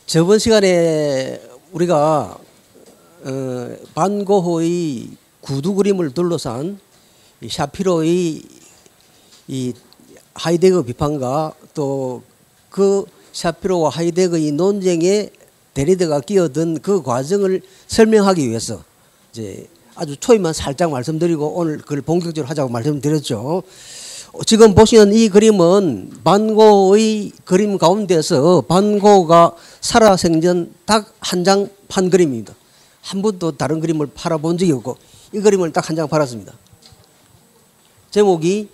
저번 시간에 우리가 반 고흐의 구두 그림을 둘러싼 샤피로의 이 하이데거 비판과 또 그 샤피로와 하이데거의 논쟁에 데리다가 끼어든 그 과정을 설명하기 위해서 이제 아주 초입만 살짝 말씀드리고 오늘 그걸 본격적으로 하자고 말씀드렸죠. 지금 보시는 이 그림은 반 고흐의 그림 가운데서 반 고흐가 살아생전 딱 한 장 판 그림입니다. 한 번도 다른 그림을 팔아본 적이 없고 이 그림을 딱 한 장 팔았습니다. 제목이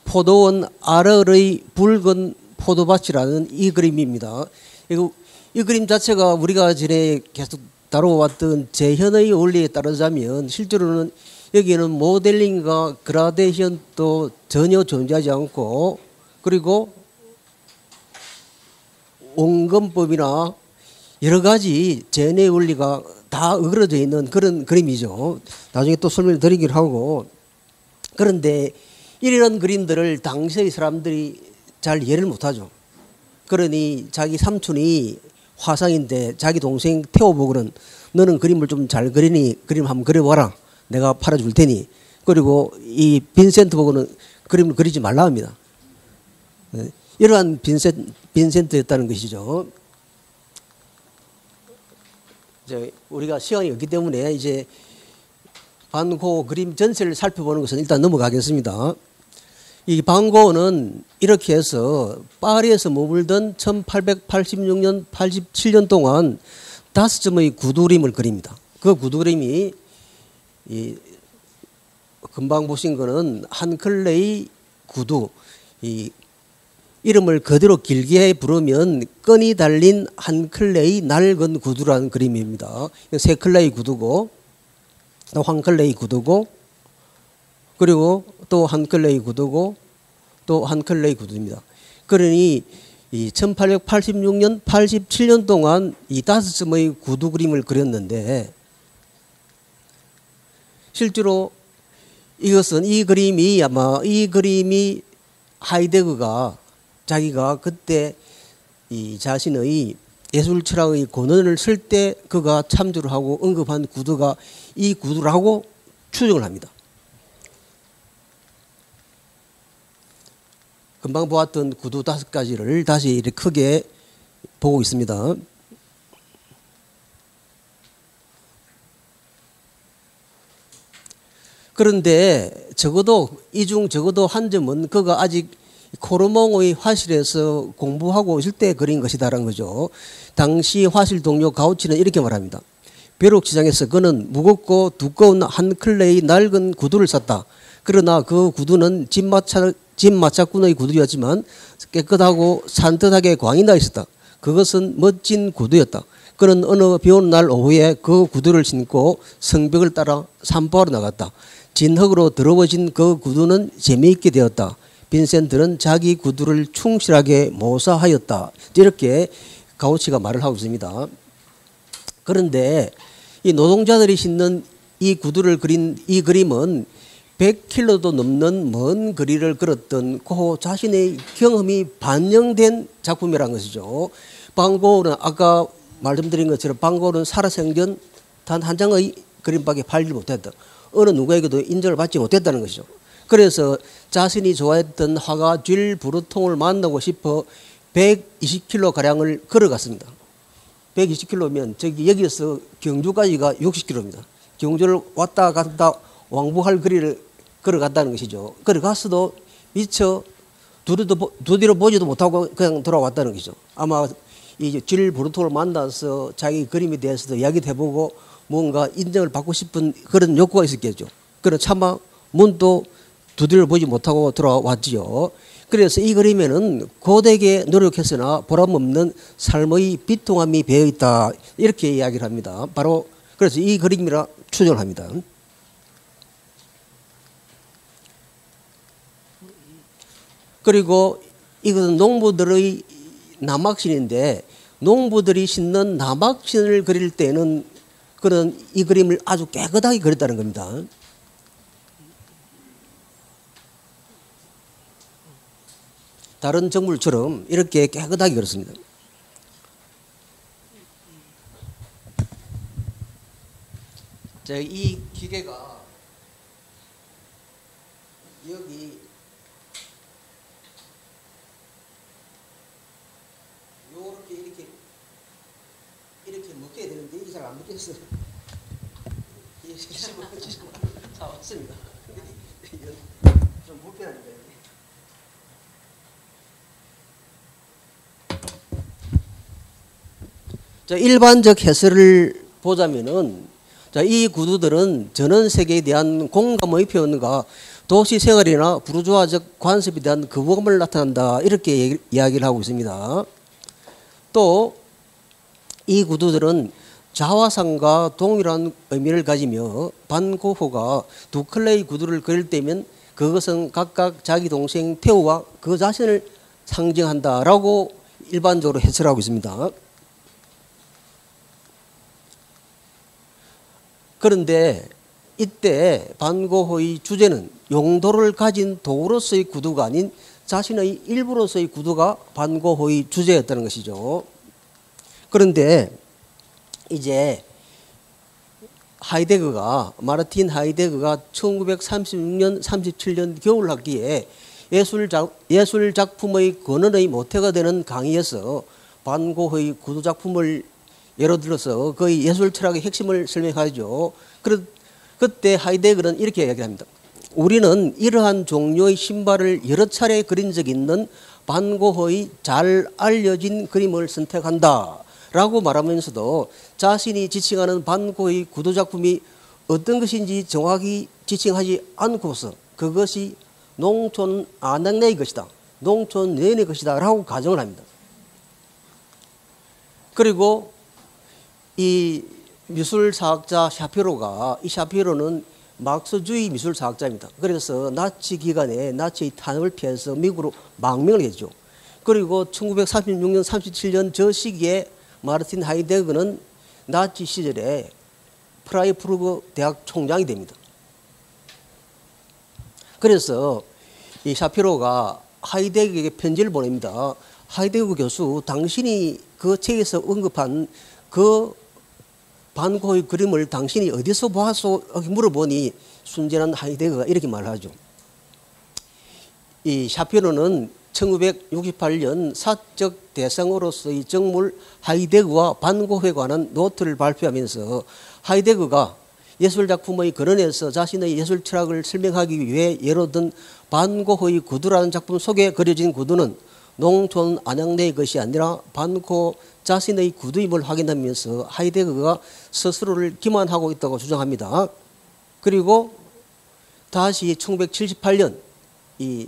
포도원 아럴의 붉은 포도밭이라는 이 그림입니다. 이 그림 자체가 우리가 전에 계속 다뤄왔던 재현의 원리에 따르자면 실제로는 여기에는 모델링과 그라데이션도 전혀 존재하지 않고 그리고 원근법이나 여러 가지 재현의 원리가 다 어그러져 있는 그런 그림이죠. 나중에 또 설명을 드리기로 하고, 그런데 이런 그림들을 당시의 사람들이 잘 이해를 못하죠. 그러니 자기 삼촌이 화상인데 자기 동생 태워보고는 너는 그림을 좀 잘 그리니 그림 한번 그려봐라. 내가 팔아줄 테니. 그리고 이 빈센트 보고는 그림을 그리지 말라 합니다. 이러한 빈센트였다는 것이죠. 이제 우리가 시간이 없기 때문에 이제 반 고흐 그림 전체를 살펴보는 것은 일단 넘어가겠습니다. 이 반 고흐는 이렇게 해서 파리에서 머물던 1886년, 87년 동안 5점의 구두 그림을 그립니다. 그 구두 그림이 이 금방 보신 거는 한클레이 구두, 이 이름을 그대로 길게 부르면 끈이 달린 한클레이 낡은 구두라는 그림입니다. 세 클레이 구두고 또 한클레이 구두고 그리고 또 한클레이 구두고 또 한클레이 구두입니다. 그러니 이 1886년, 87년 동안 이 5점의 구두 그림을 그렸는데 실제로 이것은 이 그림이 하이데거가 자기가 그때 이 자신의 예술 철학의 권언을 쓸 때 그가 참조를 하고 언급한 구두가 이 구두라고 추정을 합니다. 금방 보았던 구두 5가지를 다시 이렇게 크게 보고 있습니다. 그런데 이 중 적어도 한 점은 그가 아직 코르몽의 화실에서 공부하고 있을 때 그린 것이다라는 거죠. 당시 화실 동료 가우치는 이렇게 말합니다. 벼룩시장에서 그는 무겁고 두꺼운 한 클레이 낡은 구두를 샀다. 그러나 그 구두는 집마차꾼의 구두였지만 깨끗하고 산뜻하게 광이 나 있었다. 그것은 멋진 구두였다. 그는 어느 비오는 날 오후에 그 구두를 신고 성벽을 따라 산보하러 나갔다. 진흙으로 더러워진 그 구두는 재미있게 되었다. 빈센트는 자기 구두를 충실하게 모사하였다. 이렇게 가우치가 말을 하고 있습니다. 그런데 이 노동자들이 신는 이 구두를 그린 이 그림은 100km도 넘는 먼 거리를 걸었던 고흐 자신의 경험이 반영된 작품이라는 것이죠. 반 고흐는 아까 말씀드린 것처럼 반 고흐는 살아생전 단 한 장의 그림밖에 팔지 못했다. 어느 누구에게도 인정을 받지 못했다는 것이죠. 그래서 자신이 좋아했던 화가 쥘 브루통을 만나고 싶어 120km가량을 걸어갔습니다. 120km면 여기서 경주까지가 60km입니다. 경주를 왔다 갔다 왕복할 거리를 걸어갔다는 것이죠. 걸어갔어도 미처 두드려 보지도 못하고 그냥 돌아왔다는 것이죠. 아마 이 쥘 브루통을 만나서 자기 그림에 대해서도 이야기도 해보고 뭔가 인정을 받고 싶은 그런 욕구가 있었겠죠. 그런 차마 문도 두드려 보지 못하고 돌아왔지요. 그래서 이 그림에는 고되게 노력했으나 보람없는 삶의 비통함이 배어있다. 이렇게 이야기를 합니다. 바로 그래서 이 그림이라 추정을 합니다. 그리고 이것은 농부들의 남학신인데 농부들이 신는 남학신을 그릴 때는 그런 이 그림을 아주 깨끗하게 그렸다는 겁니다. 다른 정물처럼 이렇게 깨끗하게 그렸습니다. 이 기계가 여기 이렇게 묶여야 되는데 이게 잘 안 묶였어요. 이게 사왔습니다. 좀 불편합니다. 자, 일반적 해설을 보자면은, 자, 이 구두들은 전원 세계에 대한 공감의 표현과 도시 생활이나 부르주아적 관습에 대한 거부감을 나타낸다, 이렇게 이야기를 하고 있습니다. 또 이 구두들은 자화상과 동일한 의미를 가지며 반 고흐가 두 클레이 구두를 그릴 때면 그것은 각각 자기 동생 테오와 그 자신을 상징한다라고 일반적으로 해설하고 있습니다. 그런데 이때 반 고흐의 주제는 용도를 가진 도구로서의 구두가 아닌 자신의 일부로서의 구두가 반 고흐의 주제였다는 것이죠. 그런데 이제 마르틴 하이데거가 1936년, 37년 겨울 학기에 예술 작품의 근원의 모태가 되는 강의에서 반 고흐의 구두 작품을 예로 들어서 그의 예술 철학의 핵심을 설명하죠. 그때 하이데거는 이렇게 이야기합니다. 우리는 이러한 종류의 신발을 여러 차례 그린 적이 있는 반 고흐의 잘 알려진 그림을 선택한다 라고 말하면서도 자신이 지칭하는 반 고흐의 구두 작품이 어떤 것인지 정확히 지칭하지 않고서 그것이 농촌 아낙네의 것이다, 농촌 내인의 것이다 라고 가정을 합니다. 그리고 이 미술사학자 샤피로가, 이 샤피로는 막스주의 미술사학자입니다. 그래서 나치 기간에 나치의 탄압을 피해서 미국으로 망명을 했죠. 그리고 1936년, 37년 저 시기에 마르틴 하이데거는 나치 시절에 프라이부르크 대학 총장이 됩니다. 그래서 이 샤피로가 하이데거에게 편지를 보냅니다. 하이데거 교수, 당신이 그 책에서 언급한 그 반 고흐의 그림을 당신이 어디서 보았소? 물어보니 순진한 하이데거가 이렇게 말하죠. 이 샤피로는 1968년 사적 대상으로서의 정물 하이데거와 반 고흐에 관한 노트를 발표하면서 하이데거가 예술작품의 근원에서 자신의 예술 철학을 설명하기 위해 예로 든 반 고흐의 구두라는 작품 속에 그려진 구두는 농촌 안양내의 것이 아니라 반 고흐 자신의 구두임을 확인하면서 하이데거가 스스로를 기만하고 있다고 주장합니다. 그리고 다시 1978년 이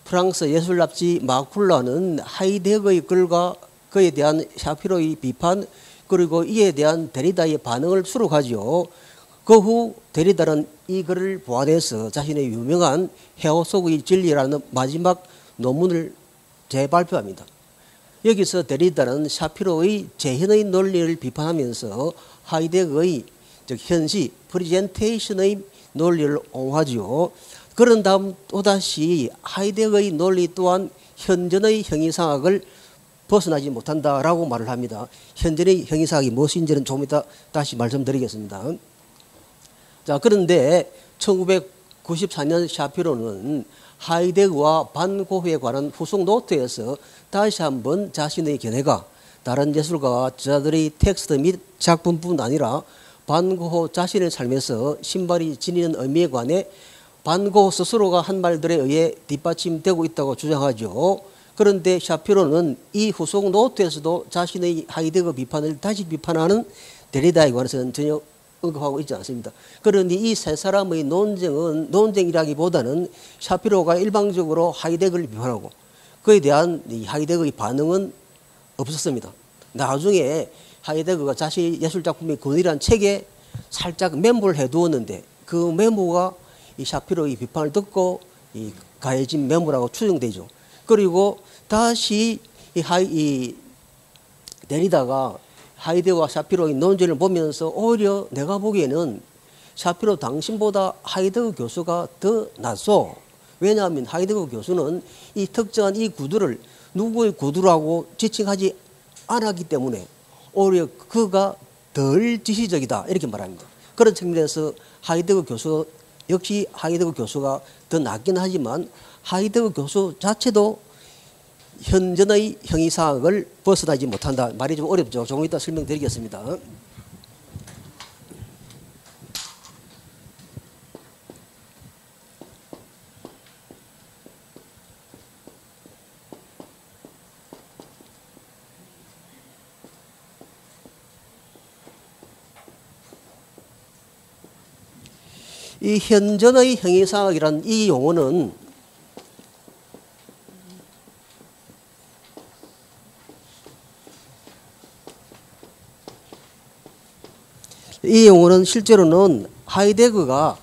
프랑스 예술 잡지 마쿨라는 하이데거의 글과 그에 대한 샤피로의 비판, 그리고 이에 대한 데리다의 반응을 수록하지요. 그 후 데리다는 이 글을 보완해서 자신의 유명한 헤어 속의 진리라는 마지막 논문을 재발표합니다. 여기서 데리다는 샤피로의 재현의 논리를 비판하면서 하이데거의 즉 현시 프리젠테이션의 논리를 옹호하지요. 그런 다음 또다시 하이데거의 논리 또한 현존의 형이상학을 벗어나지 못한다라고 말을 합니다. 현존의 형이상학이 무엇인지는 조금 이따 다시 말씀드리겠습니다. 자, 그런데 1994년 샤피로는 하이데거와 반 고흐에 관한 후속 노트에서 다시 한번 자신의 견해가 다른 예술가와 저자들의 텍스트 및 작품뿐 아니라 반 고흐 자신의 삶에서 신발이 지니는 의미에 관해 반 고흐 스스로가 한 말들에 의해 뒷받침되고 있다고 주장하죠. 그런데 샤피로는 이 후속 노트에서도 자신의 하이데거 비판을 다시 비판하는 데리다에 관해서는 전혀 언급하고 있지 않습니다. 그러니 이 세 사람의 논쟁은 논쟁이라기보다는 샤피로가 일방적으로 하이데거를 비판하고 그에 대한 이 하이데거의 반응은 없었습니다. 나중에 하이데거가 자신의 예술작품의 근원이라는 책에 살짝 메모를 해두었는데 그 메모가 이 샤피로의 비판을 듣고 이 가해진 메모라고 추정되죠. 그리고 다시 이 데리다가 하이데거와 샤피로의 논쟁을 보면서 오히려 내가 보기에는 샤피로 당신보다 하이데거 교수가 더 낫소. 왜냐하면 하이데거 교수는 이 특정한 이 구두를 누구의 구두라고 지칭하지 않았기 때문에 오히려 그가 덜 지시적이다 이렇게 말합니다. 그런 측면에서 하이데거 교수 역시 하이데거 교수가 더 낫긴 하지만 하이데거 교수 자체도 현존의 형이상학을 벗어나지 못한다. 말이 좀 어렵죠. 조금 이따 설명드리겠습니다. 이 현존의 형이상학이란 이 용어는 실제로는 하이데거가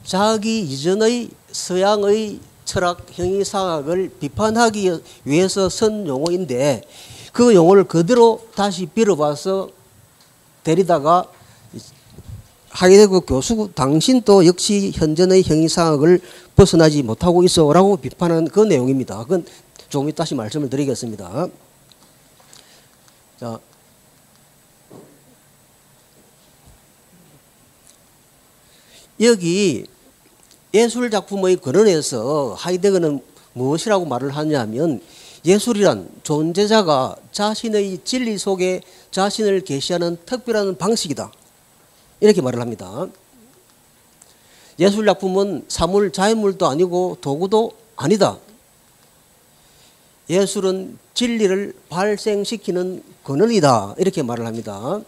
자기 이전의 서양의 철학 형이상학을 비판하기 위해서 쓴 용어인데 그 용어를 그대로 다시 빌어봐서 데리다가 하이데거 교수 당신도 역시 현존의 형이상학을 벗어나지 못하고 있어라고 비판한 그 내용입니다. 그건 조금 이따 다시 말씀을 드리겠습니다. 자, 여기 예술 작품의 근원에서 하이데거는 무엇이라고 말을 하냐면 예술이란 존재자가 자신의 진리 속에 자신을 계시하는 특별한 방식이다. 이렇게 말을 합니다. 예술 작품은 사물, 자연물도 아니고 도구도 아니다. 예술은 진리를 발생시키는 근원이다. 이렇게 말을 합니다.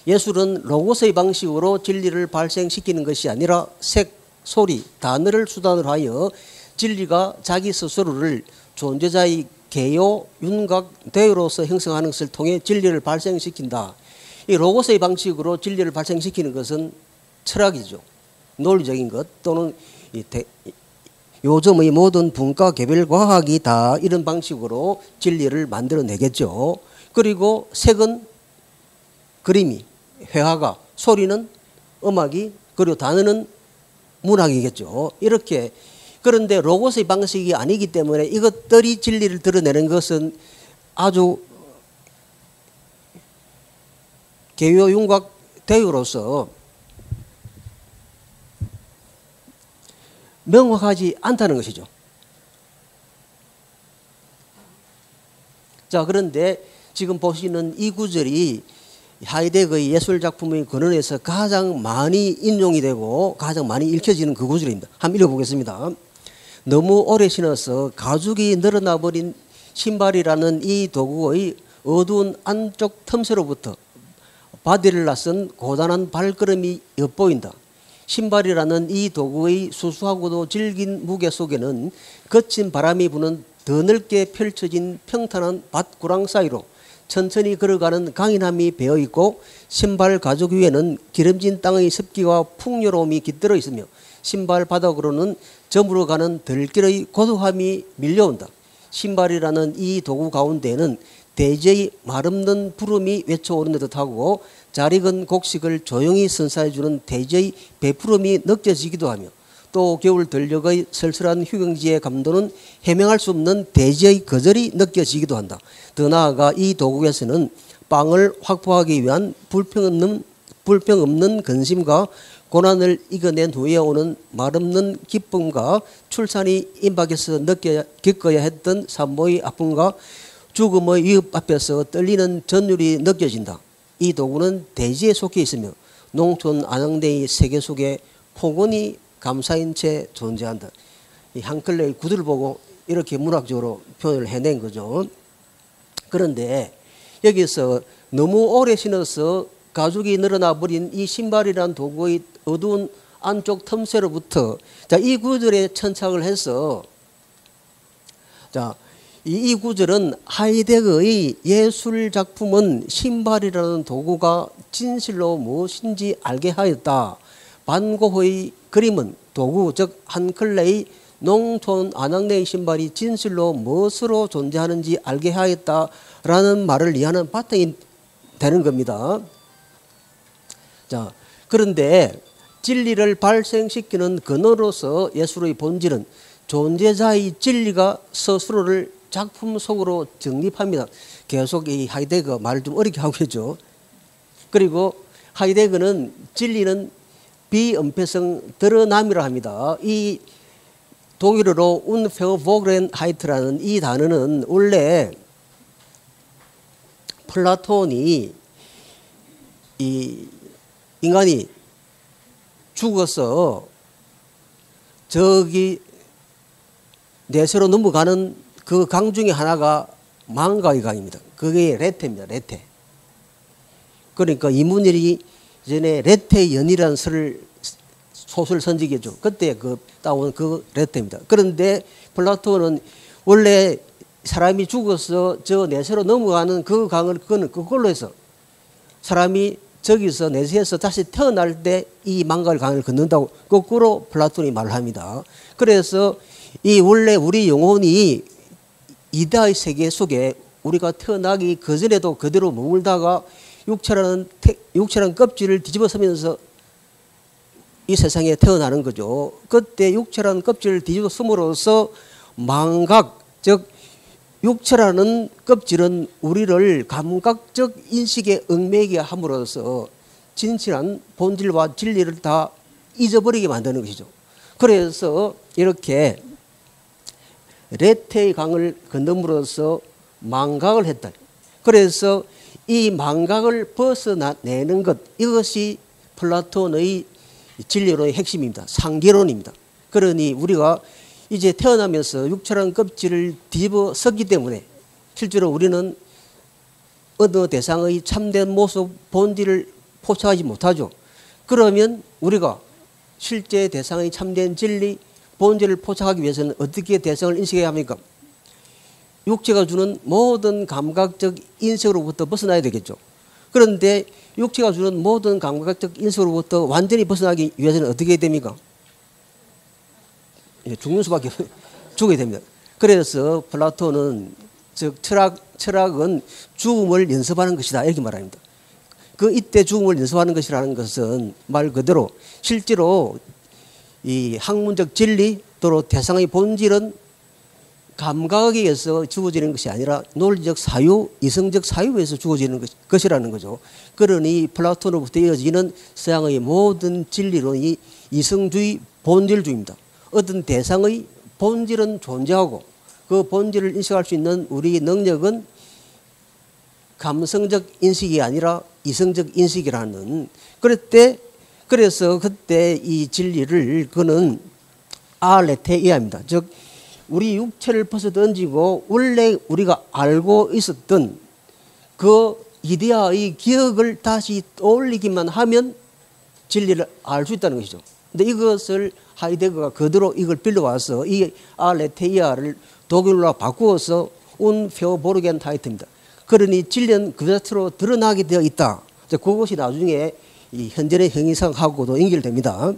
예술은 로고스의 방식으로 진리를 발생시키는 것이 아니라 색, 소리, 단어를 수단으로 하여 진리가 자기 스스로를 존재자의 개요, 윤곽, 대요로서 형성하는 것을 통해 진리를 발생시킨다. 이 로고스의 방식으로 진리를 발생시키는 것은 철학이죠. 논리적인 것 또는 요즘의 모든 분과 개별 과학이 다 이런 방식으로 진리를 만들어내겠죠. 그리고 색은 그림이, 회화가, 소리는 음악이, 그리고 단어는 문학이겠죠. 이렇게. 그런데 로고스의 방식이 아니기 때문에 이것들이 진리를 드러내는 것은 아주 개요, 윤곽, 대요로서 명확하지 않다는 것이죠. 자, 그런데 지금 보시는 이 구절이 하이데거의 예술작품의 근원에서 가장 많이 인용이 되고 가장 많이 읽혀지는 그 구절입니다. 한번 읽어보겠습니다. 너무 오래 신어서 가죽이 늘어나 버린 신발이라는 이 도구의 어두운 안쪽 틈새로부터 바디를 나선 고단한 발걸음이 엿보인다. 신발이라는 이 도구의 수수하고도 질긴 무게 속에는 거친 바람이 부는 더 넓게 펼쳐진 평탄한 밭구랑 사이로 천천히 걸어가는 강인함이 배어있고 신발 가죽 위에는 기름진 땅의 습기와 풍요로움이 깃들어 있으며 신발 바닥으로는 저물어가는 들길의 고소함이 밀려온다. 신발이라는 이 도구 가운데에는 대지의 말없는 부름이 외쳐오는 듯하고 잘 익은 곡식을 조용히 선사해주는 대지의 배푸름이 느껴지기도 하며 또 겨울 들녘의 쓸쓸한 휴경지의 감도는 해명할 수 없는 대지의 거절이 느껴지기도 한다. 더 나아가 이 도구에서는 빵을 확보하기 위한 불평 없는 근심과 고난을 이겨낸 후에 오는 말없는 기쁨과 출산이 임박해서 겪어야 했던 산모의 아픔과 죽음의 위협 앞에서 떨리는 전율이 느껴진다. 이 도구는 대지에 속해 있으며 농촌 안양대의 세계 속에 폭언이 감사인 채 존재한다. 이 한클레의 구두를 보고 이렇게 문학적으로 표현을 해낸 거죠. 그런데 여기서 너무 오래 신어서 가죽이 늘어나 버린 이 신발이란 도구의 어두운 안쪽 틈새로부터 이 구절에 천착을 해서 이 구절은 하이데거의 예술 작품은 신발이라는 도구가 진실로 무엇인지 알게 하였다. 반 고흐의 그림은 도구 즉 한클레의 농촌 안악내의 신발이 진실로 무엇으로 존재하는지 알게 하였다라는 말을 이해하는 바탕이 되는 겁니다. 자, 그런데 진리를 발생시키는 근원으로서 예술의 본질은 존재자의 진리가 스스로를 작품 속으로 정립합니다. 계속 이 하이데거 말을 좀 어렵게 하고 있죠. 그리고 하이데거는 진리는 비언폐성 드러남이라 합니다. 이 독일어로 unverborgenheit라는 이 단어는 원래 플라톤이 이 인간이 죽어서 저기 내세로 넘어가는 그 강 중에 하나가 망각의 강입니다. 그게 레테입니다. 레테. 그러니까 이문열이 전에 레테의 연이라는 소설 선지겠죠. 그때 따온 그 레테입니다. 그런데 플라톤은 원래 사람이 죽어서 저 내세로 넘어가는 그 강을 그걸로 해서 사람이 저기서 내세에서 다시 태어날 때 이 망갈 강을 걷는다고 거꾸로 플라톤이 말을 합니다. 그래서 이 원래 우리 영혼이 이다의 세계 속에 우리가 태어나기 그전에도 그대로 머물다가 육체라는 껍질을 뒤집어쓰면서 이 세상에 태어나는 거죠. 그때 육체라는 껍질을 뒤집어쓰므로써 망각, 즉 육체라는 껍질은 우리를 감각적 인식에 얽매이게 함으로써 진실한 본질과 진리를 다 잊어버리게 만드는 것이죠. 그래서 이렇게 레테의 강을 건너므로써 망각을 했다. 그래서 이 망각을 벗어내는 것, 이것이 플라톤의 진리론의 핵심입니다. 상계론입니다. 그러니 우리가 이제 태어나면서 육체라는 껍질을 뒤집어 썼기 때문에 실제로 우리는 어느 대상의 참된 모습, 본질을 포착하지 못하죠. 그러면 우리가 실제 대상의 참된 진리, 본질을 포착하기 위해서는 어떻게 대상을 인식해야 합니까? 육체가 주는 모든 감각적 인식으로부터 벗어나야 되겠죠. 그런데 육체가 주는 모든 감각적 인식으로부터 완전히 벗어나기 위해서는 어떻게 해야 됩니까? 죽는 수밖에 죽어야 됩니다. 그래서 플라톤은 즉 철학은 죽음을 연습하는 것이다 이렇게 말합니다. 그 이때 죽음을 연습하는 것이라는 것은 말 그대로 실제로 이 학문적 진리 또는 대상의 본질은 감각에 의해서 주어지는 것이 아니라 논리적 사유, 이성적 사유에서 주어지는 것이라는 거죠. 그러니 플라톤으로부터 이어지는 서양의 모든 진리론이 이성주의, 본질주의입니다. 어떤 대상의 본질은 존재하고 그 본질을 인식할 수 있는 우리의 능력은 감성적 인식이 아니라 이성적 인식이라는 그래서 그때 이 진리를 그는 아레테이아입니다. 즉 우리 육체를 벗어던지고 원래 우리가 알고 있었던 그 이데아의 기억을 다시 떠올리기만 하면 진리를 알 수 있다는 것이죠. 근데 이것을 하이데거가 그대로 이걸 빌려와서 이 아레테이아를 독일어로 바꾸어서 unverborgenheit입니다. 그러니 진리는 그 자체로 드러나게 되어 있다. 그것이 나중에 이 현존의 형이상하고도 연결됩니다.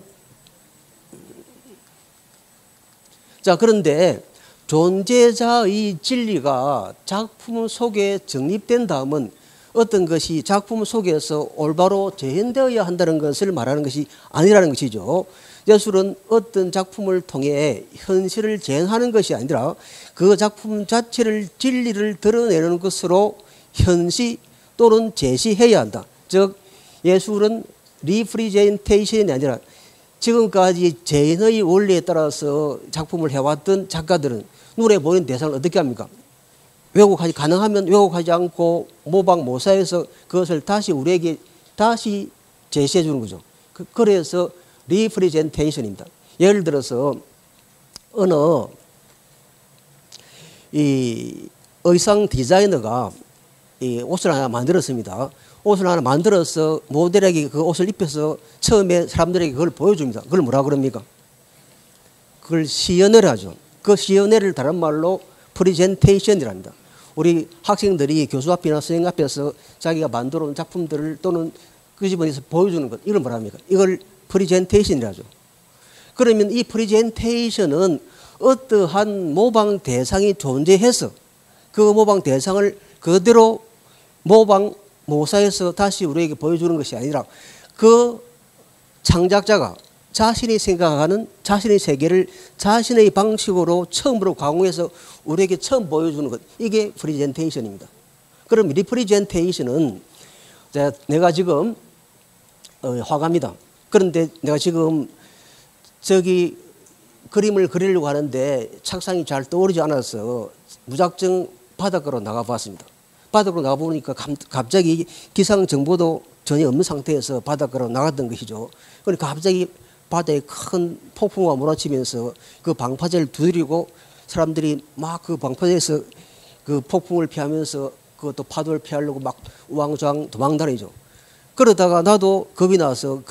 자, 그런데 존재자의 진리가 작품 속에 정립된 다음은 어떤 것이 작품 속에서 올바로 재현되어야 한다는 것을 말하는 것이 아니라는 것이죠. 예술은 어떤 작품을 통해 현실을 재현하는 것이 아니라 그 작품 자체를 진리를 드러내는 것으로 현시 또는 제시해야 한다. 즉 예술은 리프리젠테이션이 아니라 지금까지 재현의 원리에 따라서 작품을 해왔던 작가들은 눈에 보이는 대상을 어떻게 합니까? 가능하면 왜곡하지 않고 모방 모사해서 그것을 다시 우리에게 다시 제시해 주는 거죠. 그래서 리프리젠테이션입니다. 예를 들어서 어느 이 의상 디자이너가 이 옷을 하나 만들었습니다. 옷을 하나 만들어서 모델에게 그 옷을 입혀서 처음에 사람들에게 그걸 보여줍니다. 그걸 뭐라 그럽니까? 그걸 시연회를 하죠. 그 시연회를 다른 말로 프리젠테이션이랍니다. 우리 학생들이 교수 앞이나 선생님 앞에서 자기가 만들어 온 작품들을 또는 끄집어내서 보여주는 것, 이걸 뭐라 합니까? 이걸 프리젠테이션이라죠. 그러면 이 프리젠테이션은 어떠한 모방 대상이 존재해서 그 모방 대상을 그대로 모방 모사해서 다시 우리에게 보여주는 것이 아니라 그 창작자가 자신이 생각하는 자신의 세계를 자신의 방식으로 처음으로 가공해서 우리에게 처음 보여주는 것, 이게 프리젠테이션입니다. 그럼 리프리젠테이션은 내가 지금 화가입니다. 그런데 내가 지금 저기 그림을 그리려고 하는데 착상이 잘 떠오르지 않아서 무작정 바닷가로 나가봤습니다. 바닷가로 나가보니까 갑자기 기상정보도 전혀 없는 상태에서 바닷가로 나갔던 것이죠. 그러니까 갑자기 바다에 큰 폭풍우가 몰아치면서 그 방파제를 두드리고 사람들이 막 그 방파제에서 그 폭풍을 피하면서 그것도 파도를 피하려고 막 우왕좌왕 도망다니죠. 그러다가 나도 겁이 나서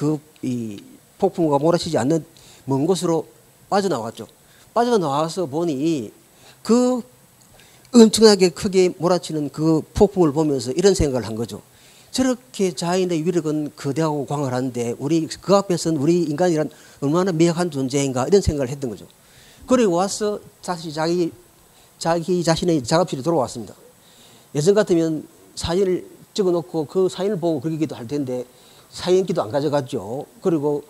이 폭풍우가 몰아치지 않는 먼 곳으로 빠져나왔죠. 빠져나와서 보니 그 엄청나게 크게 몰아치는 그 폭풍을 보면서 이런 생각을 한 거죠. 저렇게 자연의 위력은 거대하고 광활한데 우리 그 앞에서는 우리 인간이란 얼마나 미약한 존재인가 이런 생각을 했던 거죠. 그리고 와서 다시 자기 자신의 작업실에 돌아왔습니다. 예전 같으면 사진을 찍어놓고 그 사진을 보고 그리기도 할 텐데 사진기도 안 가져갔죠. 그리고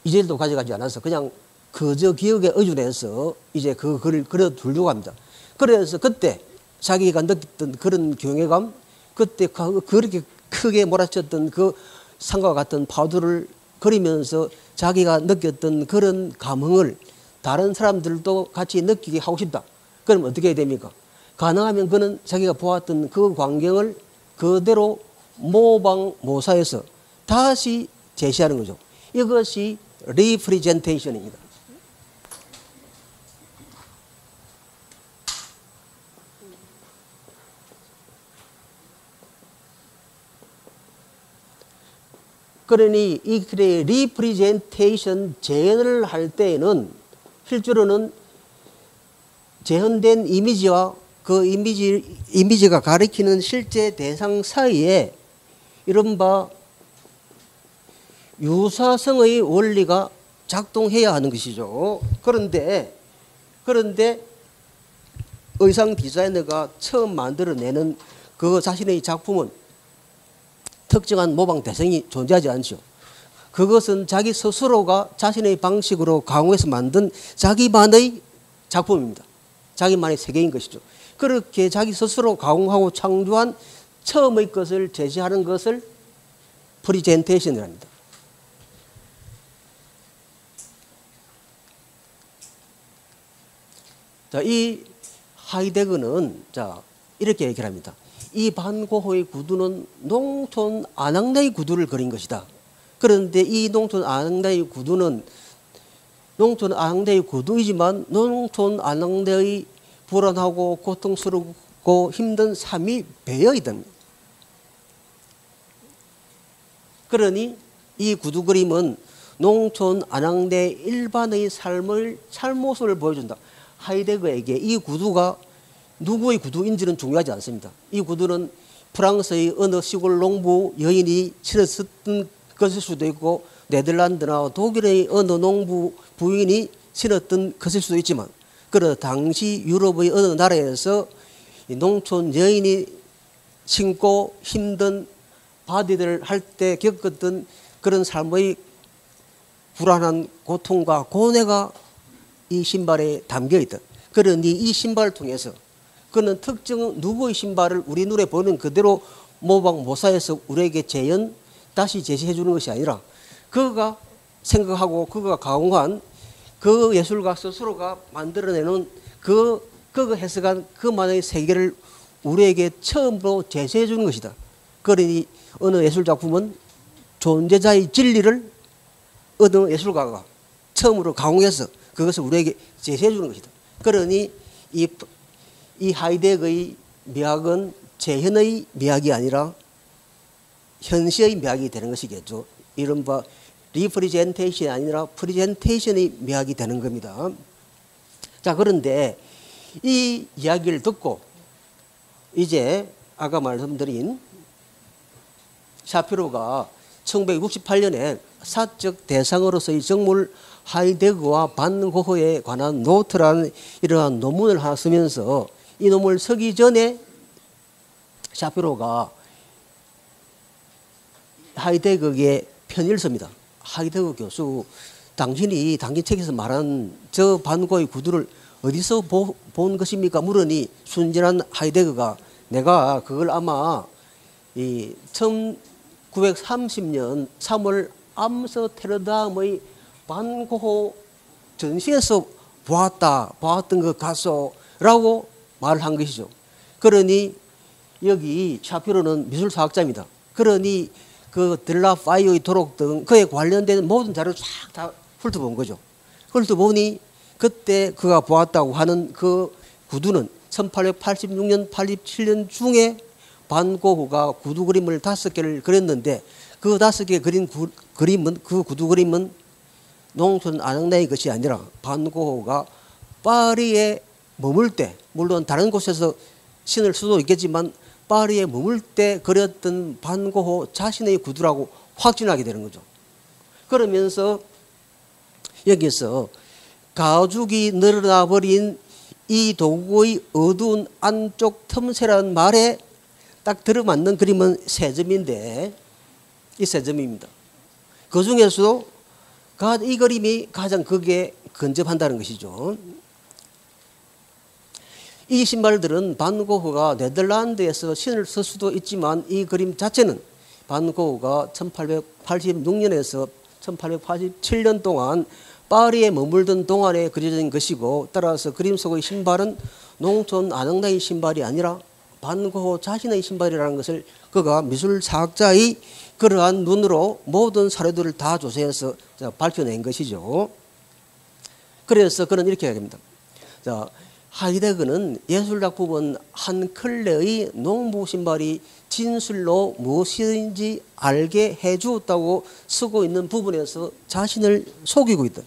이젤도 가져가지 않아서 그냥 그저 기억에 의존해서 이제 그 글을 그려두려고 합니다. 그래서 그때 자기가 느꼈던 그런 경외감, 그때 그렇게 크게 몰아쳤던 그 산과 같은 파도를 그리면서 자기가 느꼈던 그런 감흥을 다른 사람들도 같이 느끼게 하고 싶다. 그럼 어떻게 해야 됩니까? 가능하면 그는 자기가 보았던 그 광경을 그대로 모방모사해서 다시 제시하는 거죠. 이것이 리프리젠테이션입니다. 그러니 이 리프리젠테이션 재현을 할 때에는 실제로는 재현된 이미지와 그 이미지가 가리키는 실제 대상 사이에 이른바 유사성의 원리가 작동해야 하는 것이죠. 그런데 의상 디자이너가 처음 만들어내는 그 자신의 작품은 특정한 모방 대상이 존재하지 않죠. 그것은 자기 스스로가 자신의 방식으로 가공해서 만든 자기만의 작품입니다. 자기만의 세계인 것이죠. 그렇게 자기 스스로 가공하고 창조한 처음의 것을 제시하는 것을 프리젠테이션이라 합니다. 자, 이 하이데거는 이렇게 얘기를 합니다. 이 반 고흐의 구두는 농촌 아낙네의 구두를 그린 것이다. 그런데 이 농촌 아낙네의 구두는 농촌 아낙네의 구두이지만 농촌 아낙네의 불안하고 고통스럽고 힘든 삶이 배어 있답니다. 그러니 이 구두 그림은 농촌 아낙네 일반의 삶모습을 보여준다. 하이데거에게 이 구두가 누구의 구두인지는 중요하지 않습니다. 이 구두는 프랑스의 어느 시골 농부 여인이 신었던 것일 수도 있고 네덜란드나 독일의 어느 농부 부인이 신었던 것일 수도 있지만 그러 당시 유럽의 어느 나라에서 농촌 여인이 신고 힘든 바디들을 할 때 겪었던 그런 삶의 불안한 고통과 고뇌가 이 신발에 담겨 있다. 그러니 이 신발을 통해서 그는 특정 누구의 신발을 우리 눈에 보는 그대로 모방 모사해서 우리에게 다시 제시해 주는 것이 아니라 그가 생각하고 그가 가공한 그 예술가 스스로가 만들어내는 그가 해석한 그만의 세계를 우리에게 처음으로 제시해 주는 것이다. 그러니 어느 예술작품은 존재자의 진리를 어느 예술가가 처음으로 가공해서 그것을 우리에게 제시해 주는 것이다. 그러니 이 하이데거의 미학은 재현의 미학이 아니라 현시의 미학이 되는 것이겠죠. 이른바 리프리젠테이션이 아니라 프리젠테이션의 미학이 되는 겁니다. 자, 그런데 이 이야기를 듣고 이제 아까 말씀드린 샤피로가 1968년에 사적 대상으로서의 정물 하이데거와 반 고흐에 관한 노트라는 이러한 논문을 하나 쓰면서 이 논문을 쓰기 전에 샤피로가 하이데거에게 편지를 씁니다. 하이데거 교수, 당신이 당신 책에서 말한 저 반 고흐의 구두를 어디서 본 것입니까? 물으니 순진한 하이데거가 내가 그걸 아마 이 1930년 3월 암스테르담의 반고호 전시에서 보았던 것 같소라고 말을 한 것이죠. 그러니 여기 샤피로는 미술사학자입니다. 그러니 그 델라파이의 도록 등 그에 관련된 모든 자료를 쫙 다 훑어본 거죠. 훑어보니 그때 그가 보았다고 하는 그 구두는 1886년, 87년 중에 반고흐가 구두 그림을 5개를 그렸는데 그 5개 그린 그림은 그 구두 그림은 농촌 아낙네의 것이 아니라 반고흐가 파리에 머물 때, 물론 다른 곳에서 신을 수도 있겠지만 파리에 머물 때 그렸던 반고흐 자신의 구두라고 확진하게 되는 거죠. 그러면서 여기서 가죽이 늘어나 버린 이 도구의 어두운 안쪽 틈새라는 말에 딱 들어맞는 그림은 세 점인데 이 세 점입니다. 그 중에서도 이 그림이 가장 그게 근접한다는 것이죠. 이 신발들은 반고흐가 네덜란드에서 신을 쓸 수도 있지만 이 그림 자체는 반고흐가 1886년에서 1887년 동안 파리에 머물던 동안에 그려진 것이고, 따라서 그림 속의 신발은 농촌 아낙네의 신발이 아니라 반고흐 자신의 신발이라는 것을 그가 미술사학자의 그러한 눈으로 모든 사료들을 다 조사해서 밝혀낸 것이죠. 그래서 그는 이렇게 이야기합니다. 자, 하이데거는 예술작품은 한 클레의 농부 신발이 진술로 무엇인지 알게 해주었다고 쓰고 있는 부분에서 자신을 속이고 있다.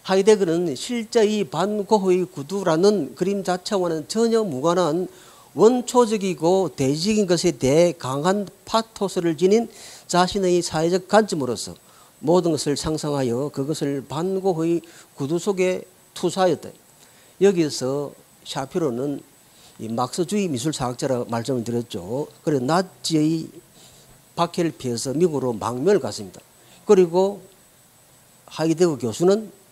하이데거는 실제의 반고흐의 구두라는 그림 자체와는 전혀 무관한 원초적이고 대지적인 것에 대해 강한 파토스를 지닌 자신의 사회적 관점으로서 모든 것을 상상하여 그것을 반고흐의 구두 속에 투사하였다. 여기서 샤피로는 이 막스주의 미술사학자라고 말씀을 드렸죠. 그래서 나치의 박해를 피해서 미국으로 망명을 갔습니다. 그리고 하이데거 교수는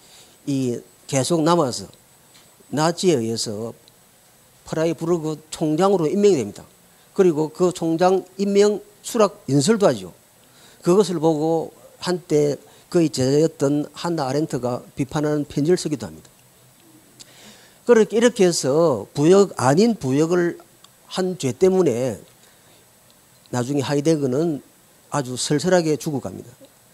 계속 남아서 나치에 의해서 프라이부르크 총장으로 임명이 됩니다. 그리고 그 총장 임명 수락 연설도 하죠. 그것을 보고 한때 그의 제자였던 한나 아렌트가 비판하는 편지를 쓰기도 합니다. 그렇게 이렇게 해서 부역 아닌 부역을 한 죄 때문에 나중에 하이데거는 아주 설설하게 죽어갑니다.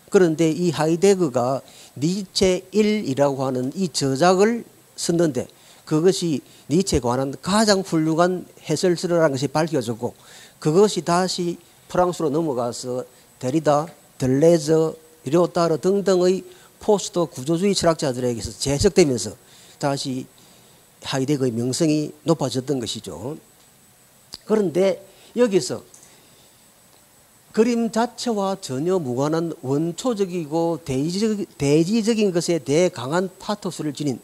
그런데 이 하이데거가 니체 1이라고 하는 이 저작을 썼는데 그것이 니체에 관한 가장 훌륭한 해설서라는 것이 밝혀졌고, 그것이 다시 프랑스로 넘어가서 데리다, 들레저, 료타르 등등의 포스트 구조주의 철학자들에게서 재해석되면서 다시 하이데거의 명성이 높아졌던 것이죠. 그런데 여기서 그림 자체와 전혀 무관한 원초적이고 대지적인 것에 대해 강한 파토스를 지닌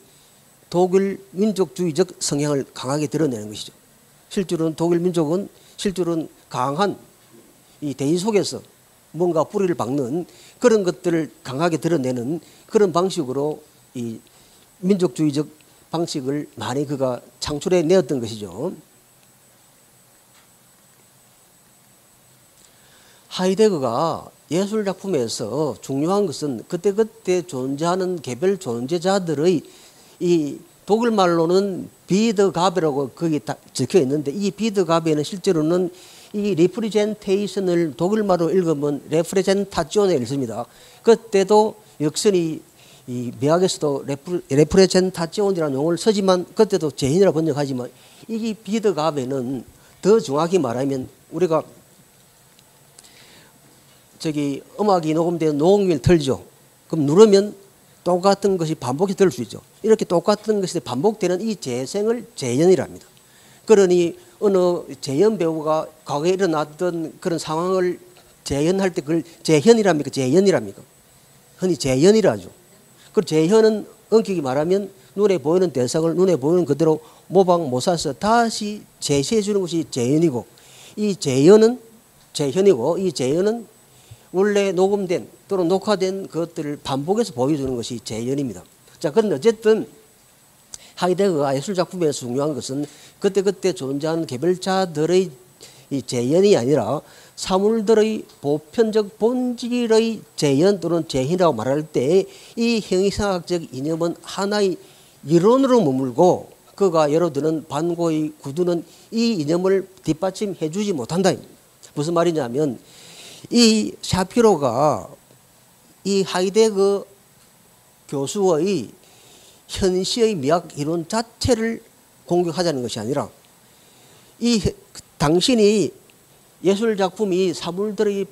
독일 민족주의적 성향을 강하게 드러내는 것이죠. 실제로는 독일 민족은 실제로는 강한 이 대지 속에서 뭔가 뿌리를 박는 그런 것들을 강하게 드러내는 그런 방식으로 이 민족주의적 방식을 많이 그가 창출해 내었던 것이죠. 하이데거가 예술작품에서 중요한 것은 그때그때 존재하는 개별 존재자들의 이 독일말로는 비드가베라고 거기 적혀 있는데, 이 비드가베는 실제로는 이 리프레젠테이션을 독일말로 읽으면 레프레젠타지온에 읽습니다. 그때도 역선이 이 미학에서도 레프레젠타지온이라는 용어를 쓰지만 그때도 제힌이라 번역하지만, 이 비드가베는 더 정확히 말하면 우리가 음악이 녹음된 녹음기를 틀죠. 그럼 누르면 똑같은 것이 반복해서 들을 수 있죠. 이렇게 똑같은 것이 반복되는 이 재생을 재현이라 합니다. 그러니 어느 재현 배우가 과거에 일어났던 그런 상황을 재현할 때 그걸 재현이랍니까? 재현이랍니까? 흔히 재현이라 하죠. 그 재현은 엄격히 말하면 눈에 보이는 대상을 눈에 보이는 그대로 모방 모사해서 다시 제시해 주는 것이 재현이고, 이 재현은 재현이고, 이 재현은 원래 녹음된 또는 녹화된 것들을 반복해서 보여주는 것이 재현입니다. 자, 그런데 어쨌든 하이데거가 예술작품에서 중요한 것은 그때그때 존재하는 개별자들의 이 재현이 아니라 사물들의 보편적 본질의 재현 또는 재현이라고 말할 때 이 형이상학적 이념은 하나의 이론으로 머물고 그가 예로 드는 반고의 구두는 이 이념을 뒷받침해 주지 못한다. 무슨 말이냐면 이 샤피로가 이 하이데거 교수의 현시의 미학 이론 자체를 공격하자는 것이 아니라 이 당신이 예술 작품이 사물들의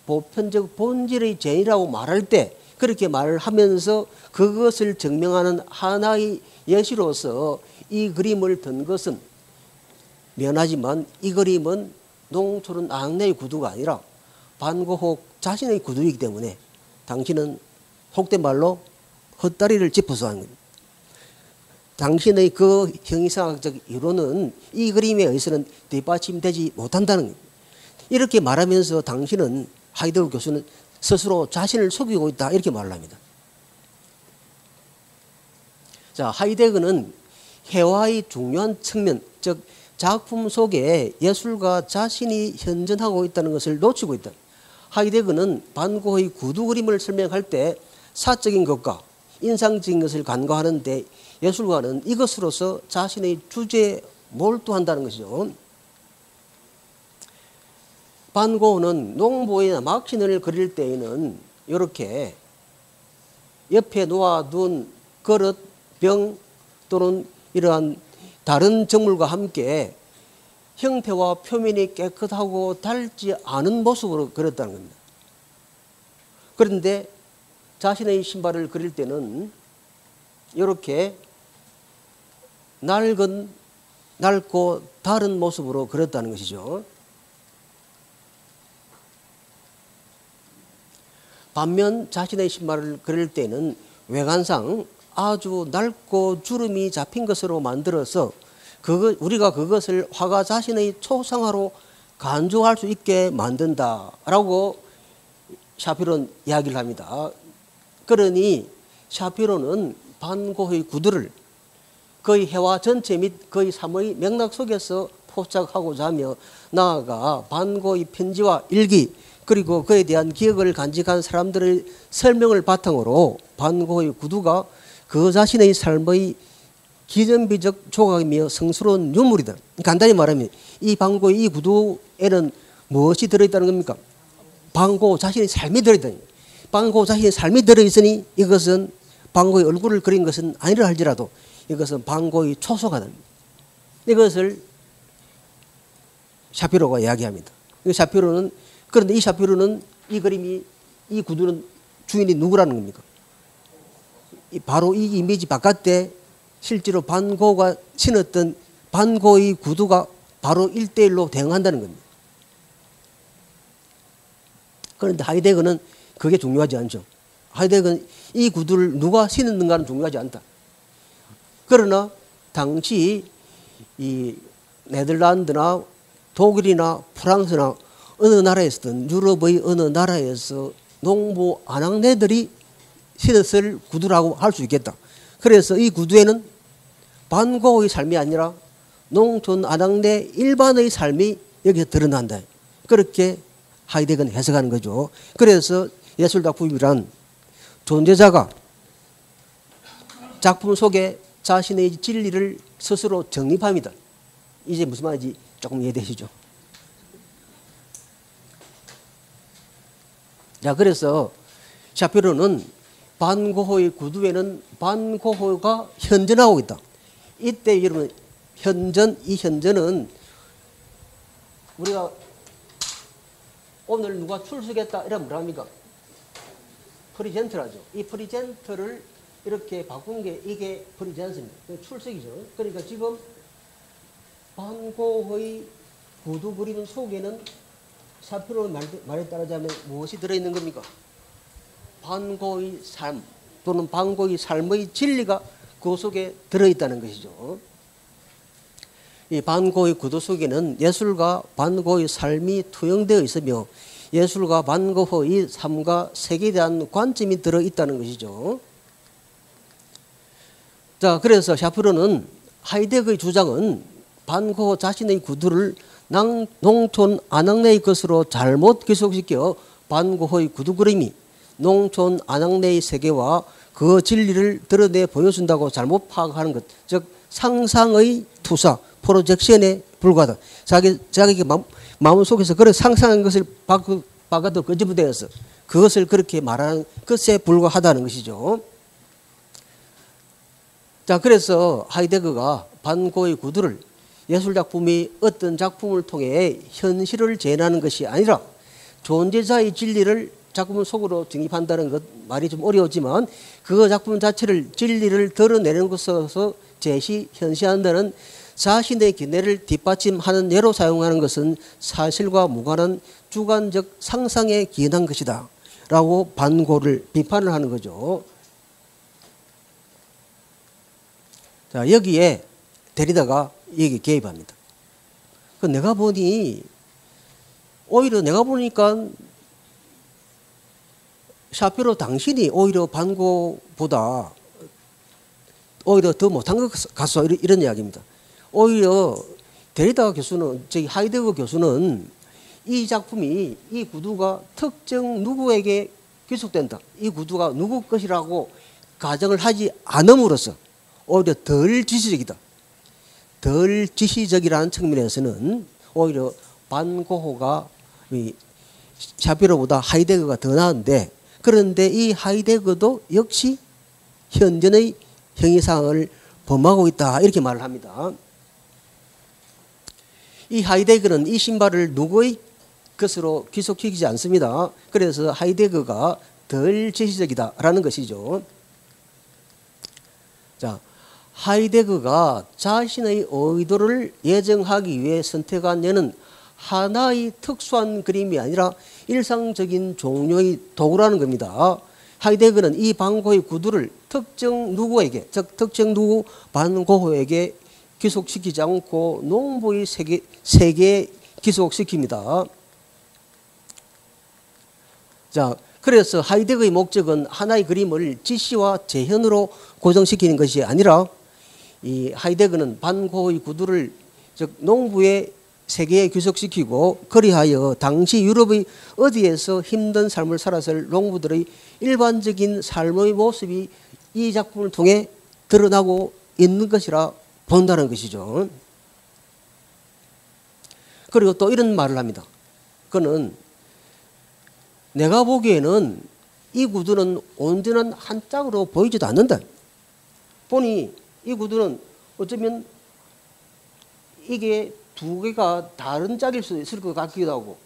보편적 본질의 재현이라고 말할 때 그렇게 말을 하면서 그것을 증명하는 하나의 예시로서 이 그림을 든 것은 미안하지만 이 그림은 농촌은 앙내의 구두가 아니라 반고흐 자신의 구두이기 때문에 당신은 속된 말로 헛다리를 짚어서 하는 겁니다. 당신의 그 형이상학적 이론은 이 그림에 의해서는 뒷받침되지 못한다는 겁니다. 이렇게 말하면서 당신은 하이데거 교수는 스스로 자신을 속이고 있다 이렇게 말을 합니다. 자, 하이데거는 회화의 중요한 측면, 즉 작품 속에 예술가 자신이 현존하고 있다는 것을 놓치고 있다. 하이데거는 반고흐의 구두 그림을 설명할 때 사적인 것과 인상적인 것을 간과하는데 예술가는 이것으로서 자신의 주제에 몰두한다는 것이죠. 반고흐는 농부나 막신을 그릴 때에는 이렇게 옆에 놓아둔 그릇, 병 또는 이러한 다른 정물과 함께 형태와 표면이 깨끗하고 닳지 않은 모습으로 그렸다는 겁니다. 그런데 자신의 신발을 그릴 때는 이렇게 낡고 다른 모습으로 그렸다는 것이죠. 반면 자신의 신발을 그릴 때는 외관상 아주 낡고 주름이 잡힌 것으로 만들어서 우리가 그것을 화가 자신의 초상화로 간주할 수 있게 만든다라고 샤피로는 이야기를 합니다. 그러니 샤피로는 반고흐의 구두를 그의 해화 전체 및 그의 삶의 맥락 속에서 포착하고자 하며 나아가 반고흐의 편지와 일기 그리고 그에 대한 기억을 간직한 사람들의 설명을 바탕으로 반고흐의 구두가 그 자신의 삶의 기전비적 조각이며 성스러운 유물이다. 간단히 말하면 이 반고흐의 이 구두에는 무엇이 들어있다는 겁니까? 반고흐 자신의 삶이 들어있다. 반고흐 자신의 삶이 들어있으니 이것은 반고흐의 얼굴을 그린 것은 아니라 할지라도 이것은 반고흐의 초소가 됩니다. 이것을 샤피로가 이야기합니다. 그런데 이 샤피로는 이 그림이 이 구두는 주인이 누구라는 겁니까? 바로 이 이미지 바깥에 실제로 반고흐가 신었던 반고흐의 구두가 바로 1:1로 대응한다는 겁니다. 그런데 하이데거는 그게 중요하지 않죠. 하이데거는 이 구두를 누가 신었는가는 중요하지 않다. 그러나 당시 이 네덜란드나 독일이나 프랑스나 어느 나라에서든 유럽의 어느 나라에서 농부 아낙네들이 신었을 구두라고 할 수 있겠다. 그래서 이 구두에는 반고흐의 삶이 아니라 농촌 아낙네 일반의 삶이 여기서 드러난다. 그렇게 하이데거는 해석하는 거죠. 그래서 예술작품이란 존재자가 작품 속에 자신의 진리를 스스로 정립합니다. 이제 무슨 말인지 조금 이해되시죠? 자, 그래서 샤피로는 반고흐의 구두에는 반고흐가 현존하고 있다. 이때 여러분 이 현존은 우리가 오늘 누가 출석했다 이러면 뭐랍니까? 프리젠트라죠. 이 프리젠트를 이렇게 바꾼 게 이게 프리젠트입니다. 출석이죠. 그러니까 지금 반고흐의 구두 그림 속에는 샤피로의 말에 따르자면 무엇이 들어있는 겁니까? 반고흐의 삶 또는 반고흐의 삶의 진리가 그 속에 들어있다는 것이죠. 이 반고흐의 구두 속에는 예술가 반고흐의 삶이 투영되어 있으며 예술가 반고흐의 삶과 세계에 대한 관점이 들어있다는 것이죠. 자, 그래서 샤피로는 하이데거의 주장은 반고흐 자신의 구두를 농촌 안악내의 것으로 잘못 귀속시켜 반고의 구두 그림이 농촌 안악내의 세계와 그 진리를 드러내 보여준다고 잘못 파악하는 것, 즉 상상의 투사, 프로젝션에 불과하다. 자기 마음속에서 그런 상상한 것을 바꿔도 끄집어내어서 그것을 그렇게 말하는 것에 불과하다는 것이죠. 자, 그래서 하이데거가 반고의 구두를 예술작품이 어떤 작품을 통해 현실을 재현하는 것이 아니라 존재자의 진리를 작품 속으로 정립한다는 것, 말이 좀 어려웠지만 그 작품 자체를 진리를 드러내는 것으로서 현시한다는 자신의 견해를 뒷받침하는 예로 사용하는 것은 사실과 무관한 주관적 상상에 기인한 것이다 라고 반고를 비판을 하는 거죠. 자, 여기에 데리다가 여기 개입합니다. 내가 보니 오히려 내가 보니까 샤피로 당신이 오히려 반고보다 오히려 더 못한 것 같소, 이런 이야기입니다. 오히려 데리다 교수는, 저기 하이데거 교수는 이 작품이, 이 구두가 특정 누구에게 귀속된다, 이 구두가 누구 것이라고 가정을 하지 않음으로써 오히려 덜 지시적이다. 덜 지시적이라는 측면에서는 오히려 반고호가 샤피로보다 하이데거가 더 나은데, 그런데 이 하이데거도 역시 현존의 형이상을 범하고 있다, 이렇게 말을 합니다. 이 하이데거는 이 신발을 누구의 것으로 귀속시키지 않습니다. 그래서 하이데거가 덜 지시적이다라는 것이죠. 자, 하이데거가 자신의 의도를 예정하기 위해 선택한 예는 하나의 특수한 그림이 아니라 일상적인 종류의 도구라는 겁니다. 하이데거는 이 반고의 구두를 특정 누구에게, 즉 특정 누구 반고호에게 귀속시키지 않고 농부의 세계에 귀속시킵니다. 자, 그래서 하이데거의 목적은 하나의 그림을 지시와 재현으로 고정시키는 것이 아니라 이 하이데거는 반고의 구두를 즉 농부의 세계에 귀속시키고 그리하여 당시 유럽의 어디에서 힘든 삶을 살았을 농부들의 일반적인 삶의 모습이 이 작품을 통해 드러나고 있는 것이라 본다는 것이죠. 그리고 또 이런 말을 합니다. 그는 내가 보기에는 이 구두는 온전한 한 짝으로 보이지도 않는다. 보니 이 구두는 어쩌면 이게 두 개가 다른 짝일 수도 있을 것 같기도 하고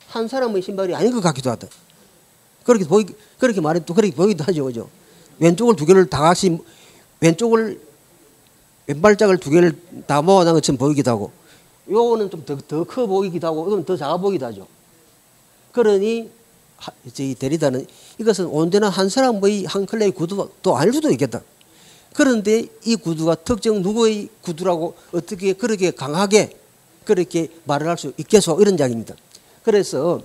한 사람의 신발이 아닌 것 같기도 하다. 그렇게 말해도 또 그렇게 보이기도 하죠, 그죠? 왼쪽을 두 개를 다 같이 왼발짝을 두 개를 다 모아놓은 것처럼 보이기도 하고, 요거는 좀 더 커 보이기도 하고, 이건 더 작아 보이기도 하죠. 그러니 이 데리다는 이것은 온전한 한 사람의 한 컬러의 구두도 아닐 수도 있겠다. 그런데 이 구두가 특정 누구의 구두라고 어떻게 그렇게 강하게 그렇게 말을 할 수 있겠소, 이런 이야기입니다. 그래서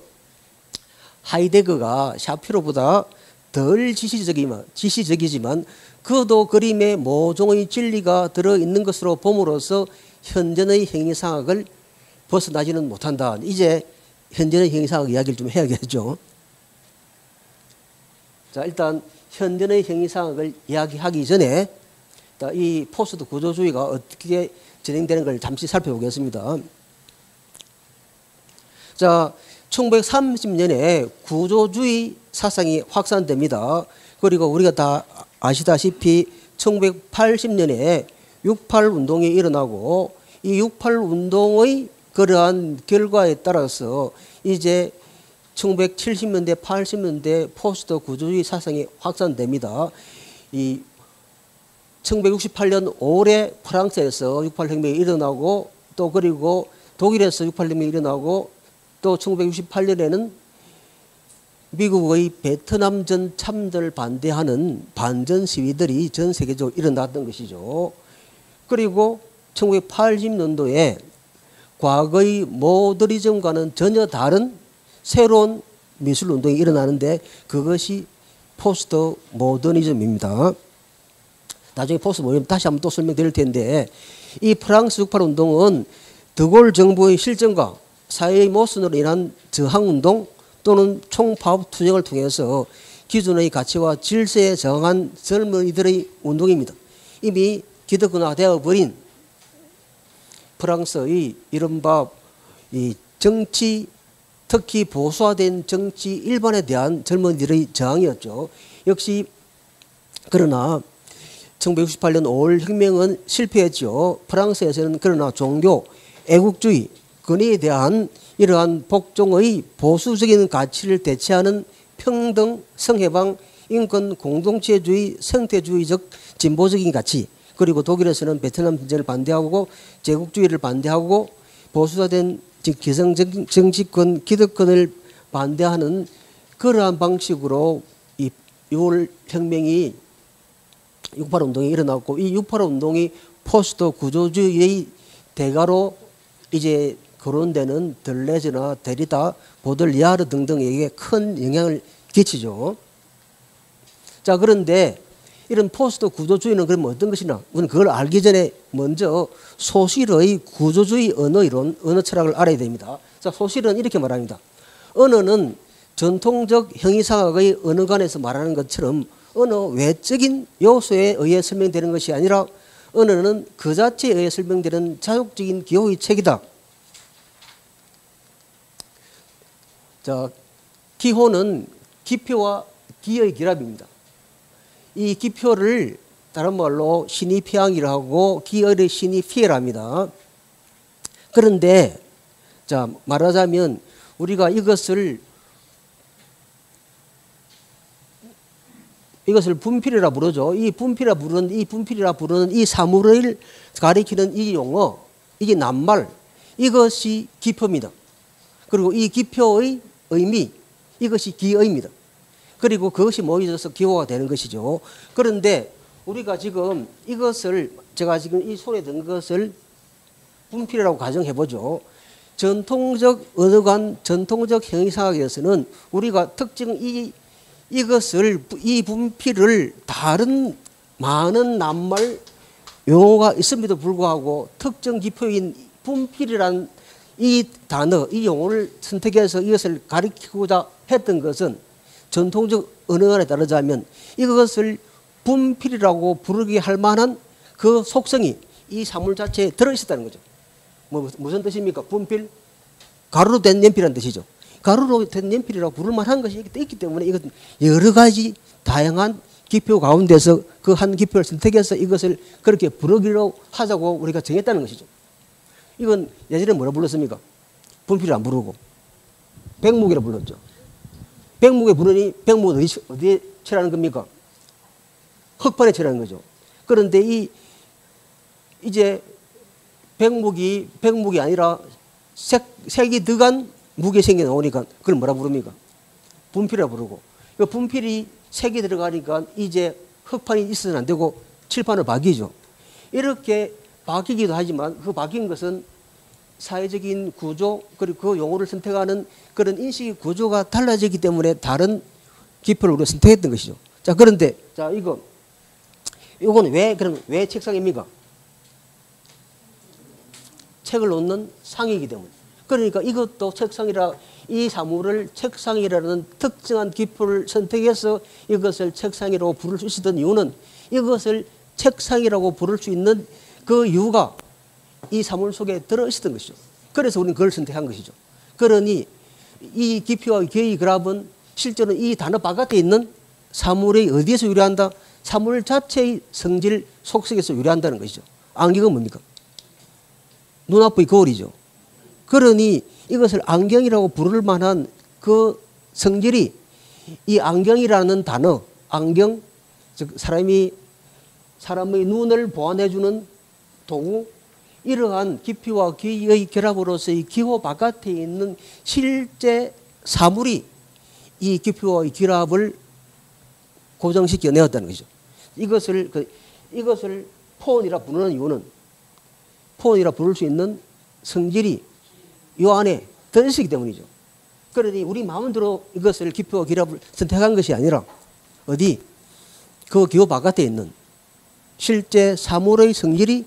하이데거가 샤피로보다 덜 지시적이지만 그도 그림에 모종의 진리가 들어있는 것으로 봄으로써 현존의 행위상학을 벗어나지는 못한다. 이제 현존의 행위상학 이야기를 좀 해야겠죠. 자, 일단 현존의 행위상학을 이야기하기 전에 이 포스트 구조주의가 어떻게 진행되는 걸 잠시 살펴보겠습니다. 자, 1930년에 구조주의 사상이 확산됩니다. 그리고 우리가 다 아시다시피 1980년에 6.8운동이 일어나고 이 6.8운동의 그러한 결과에 따라서 이제 1970년대, 80년대 포스트 구조주의 사상이 확산됩니다. 이 1968년 5월에 프랑스에서 6.8혁명이 일어나고 또 그리고 독일에서 6.8혁명이 일어나고 또 1968년에는 미국의 베트남전 참전을 반대하는 반전 시위들이 전 세계적으로 일어났던 것이죠. 그리고 1980년도에 과거의 모더니즘과는 전혀 다른 새로운 미술운동이 일어나는데 그것이 포스트 모더니즘입니다. 나중에 포스트 모더니즘 다시 한번 또 설명드릴 텐데 이 프랑스 6.8운동은 드골 정부의 실정과 사회의 모순으로 인한 저항운동 또는 총파업 투쟁을 통해서 기존의 가치와 질서에 저항한 젊은이들의 운동입니다. 이미 기득권화되어 버린 프랑스의 이른바 이 정치, 특히 보수화된 정치 일반에 대한 젊은이들의 저항이었죠. 역시 그러나 1968년 5월 혁명은 실패했죠. 프랑스에서는 그러나 종교, 애국주의, 권위에 대한 이러한 복종의 보수적인 가치를 대체하는 평등, 성해방, 인권, 공동체주의, 생태주의적 진보적인 가치, 그리고 독일에서는 베트남 전쟁을 반대하고 제국주의를 반대하고 보수화된 기성 정치권, 기득권을 반대하는 그러한 방식으로 이 6월 혁명이 6.85 운동이 일어났고, 이 6.85 운동이 포스트 구조주의의 대가로 이제 거론되는 들레즈나 데리다, 보들리아르 등등에게 큰 영향을 끼치죠. 자, 그런데 이런 포스트 구조주의는 그러면 어떤 것이냐? 우리는 그걸 알기 전에 먼저 소실의 구조주의 언어 이론, 언어 철학을 알아야 됩니다. 자, 소실은 이렇게 말합니다. 언어는 전통적 형이상학의 언어관에서 말하는 것처럼 어느 외적인 요소에 의해 설명되는 것이 아니라 언어는 그 자체에 의해 설명되는 자율적인 기호의 책이다. 자, 기호는 기표와 기의 결합입니다. 이 기표를 다른 말로 시니피앙이라고 하고 기어를 시니피에라 합니다. 그런데 자, 말하자면 우리가 이것을 분필이라 부르죠. 이 분필이라 부르는 이 사물을 가리키는 이 용어, 이게 낱말, 이것이 기표입니다. 그리고 이 기표의 의미, 이것이 기어입니다. 그리고 그것이 모여져서 기호가 되는 것이죠. 그런데 우리가 지금 이것을, 제가 지금 이 손에 든 것을 분필이라고 가정해 보죠. 전통적 언어관, 전통적 형이상학에서는 우리가 특정 이것을, 이 분필을 다른 많은 낱말 용어가 있음에도 불구하고 특정 기표인 분필이란 이 단어, 이 용어를 선택해서 이것을 가리키고자 했던 것은 전통적 언어관에 따르자면 이것을 분필이라고 부르게 할 만한 그 속성이 이 사물 자체에 들어있었다는 거죠. 무슨 뜻입니까? 분필? 가루로 된 연필이라는 뜻이죠. 가루로 된 연필이라고 부를 만한 것이 있기 때문에 이것은 여러 가지 다양한 기표 가운데서 그 한 기표를 선택해서 이것을 그렇게 부르기로 하자고 우리가 정했다는 것이죠. 이건 예전에 뭐라 불렀습니까? 분필을 안 부르고 백목이라 불렀죠. 백목에 부르니 백목은 어디에 칠하는 겁니까? 흙판에 칠하는 거죠. 그런데 이제 백목이 아니라 색이 들어간 무게색이 나오니까 그걸 뭐라 부릅니까? 분필이라 부르고, 분필이 색이 들어가니까 이제 흙판이 있어서는 안 되고 칠판을 바뀌죠. 이렇게 바뀌기도 하지만 그 바뀐 것은 사회적인 구조, 그리고 그 용어를 선택하는 그런 인식의 구조가 달라지기 때문에 다른 기표를 우리가 선택했던 것이죠. 자, 그런데 자, 이건 왜 책상입니까? 책을 놓는 상이기 때문에. 그러니까 이것도 책상이라, 이 사물을 책상이라는 특정한 기표를 선택해서 이것을 책상이라고 부를 수 있었던 이유는 이것을 책상이라고 부를 수 있는 그 이유가 이 사물 속에 들어있었던 것이죠. 그래서 우리는 그걸 선택한 것이죠. 그러니 이 기표와 기의 결합은 실제로는 이 단어 바깥에 있는 사물이 어디에서 유래한다? 사물 자체의 성질 속성에서 유래한다는 것이죠. 안경은 뭡니까? 눈앞의 거울이죠. 그러니 이것을 안경이라고 부를 만한 그 성질이 이 안경이라는 단어, 안경, 즉 사람의 눈을 보완해주는 도구, 이러한 기표와 기의 결합으로서의 기호 바깥에 있는 실제 사물이 이 기표와 결합을 고정시켜 내었다는 것이죠. 이것을 폰이라 부르는 이유는, 폰이라 부를 수 있는 성질이 이 안에 들어있기 때문이죠. 그러니 우리 마음대로 이것을 기표와 결합을 선택한 것이 아니라 어디? 그 기호 바깥에 있는 실제 사물의 성질이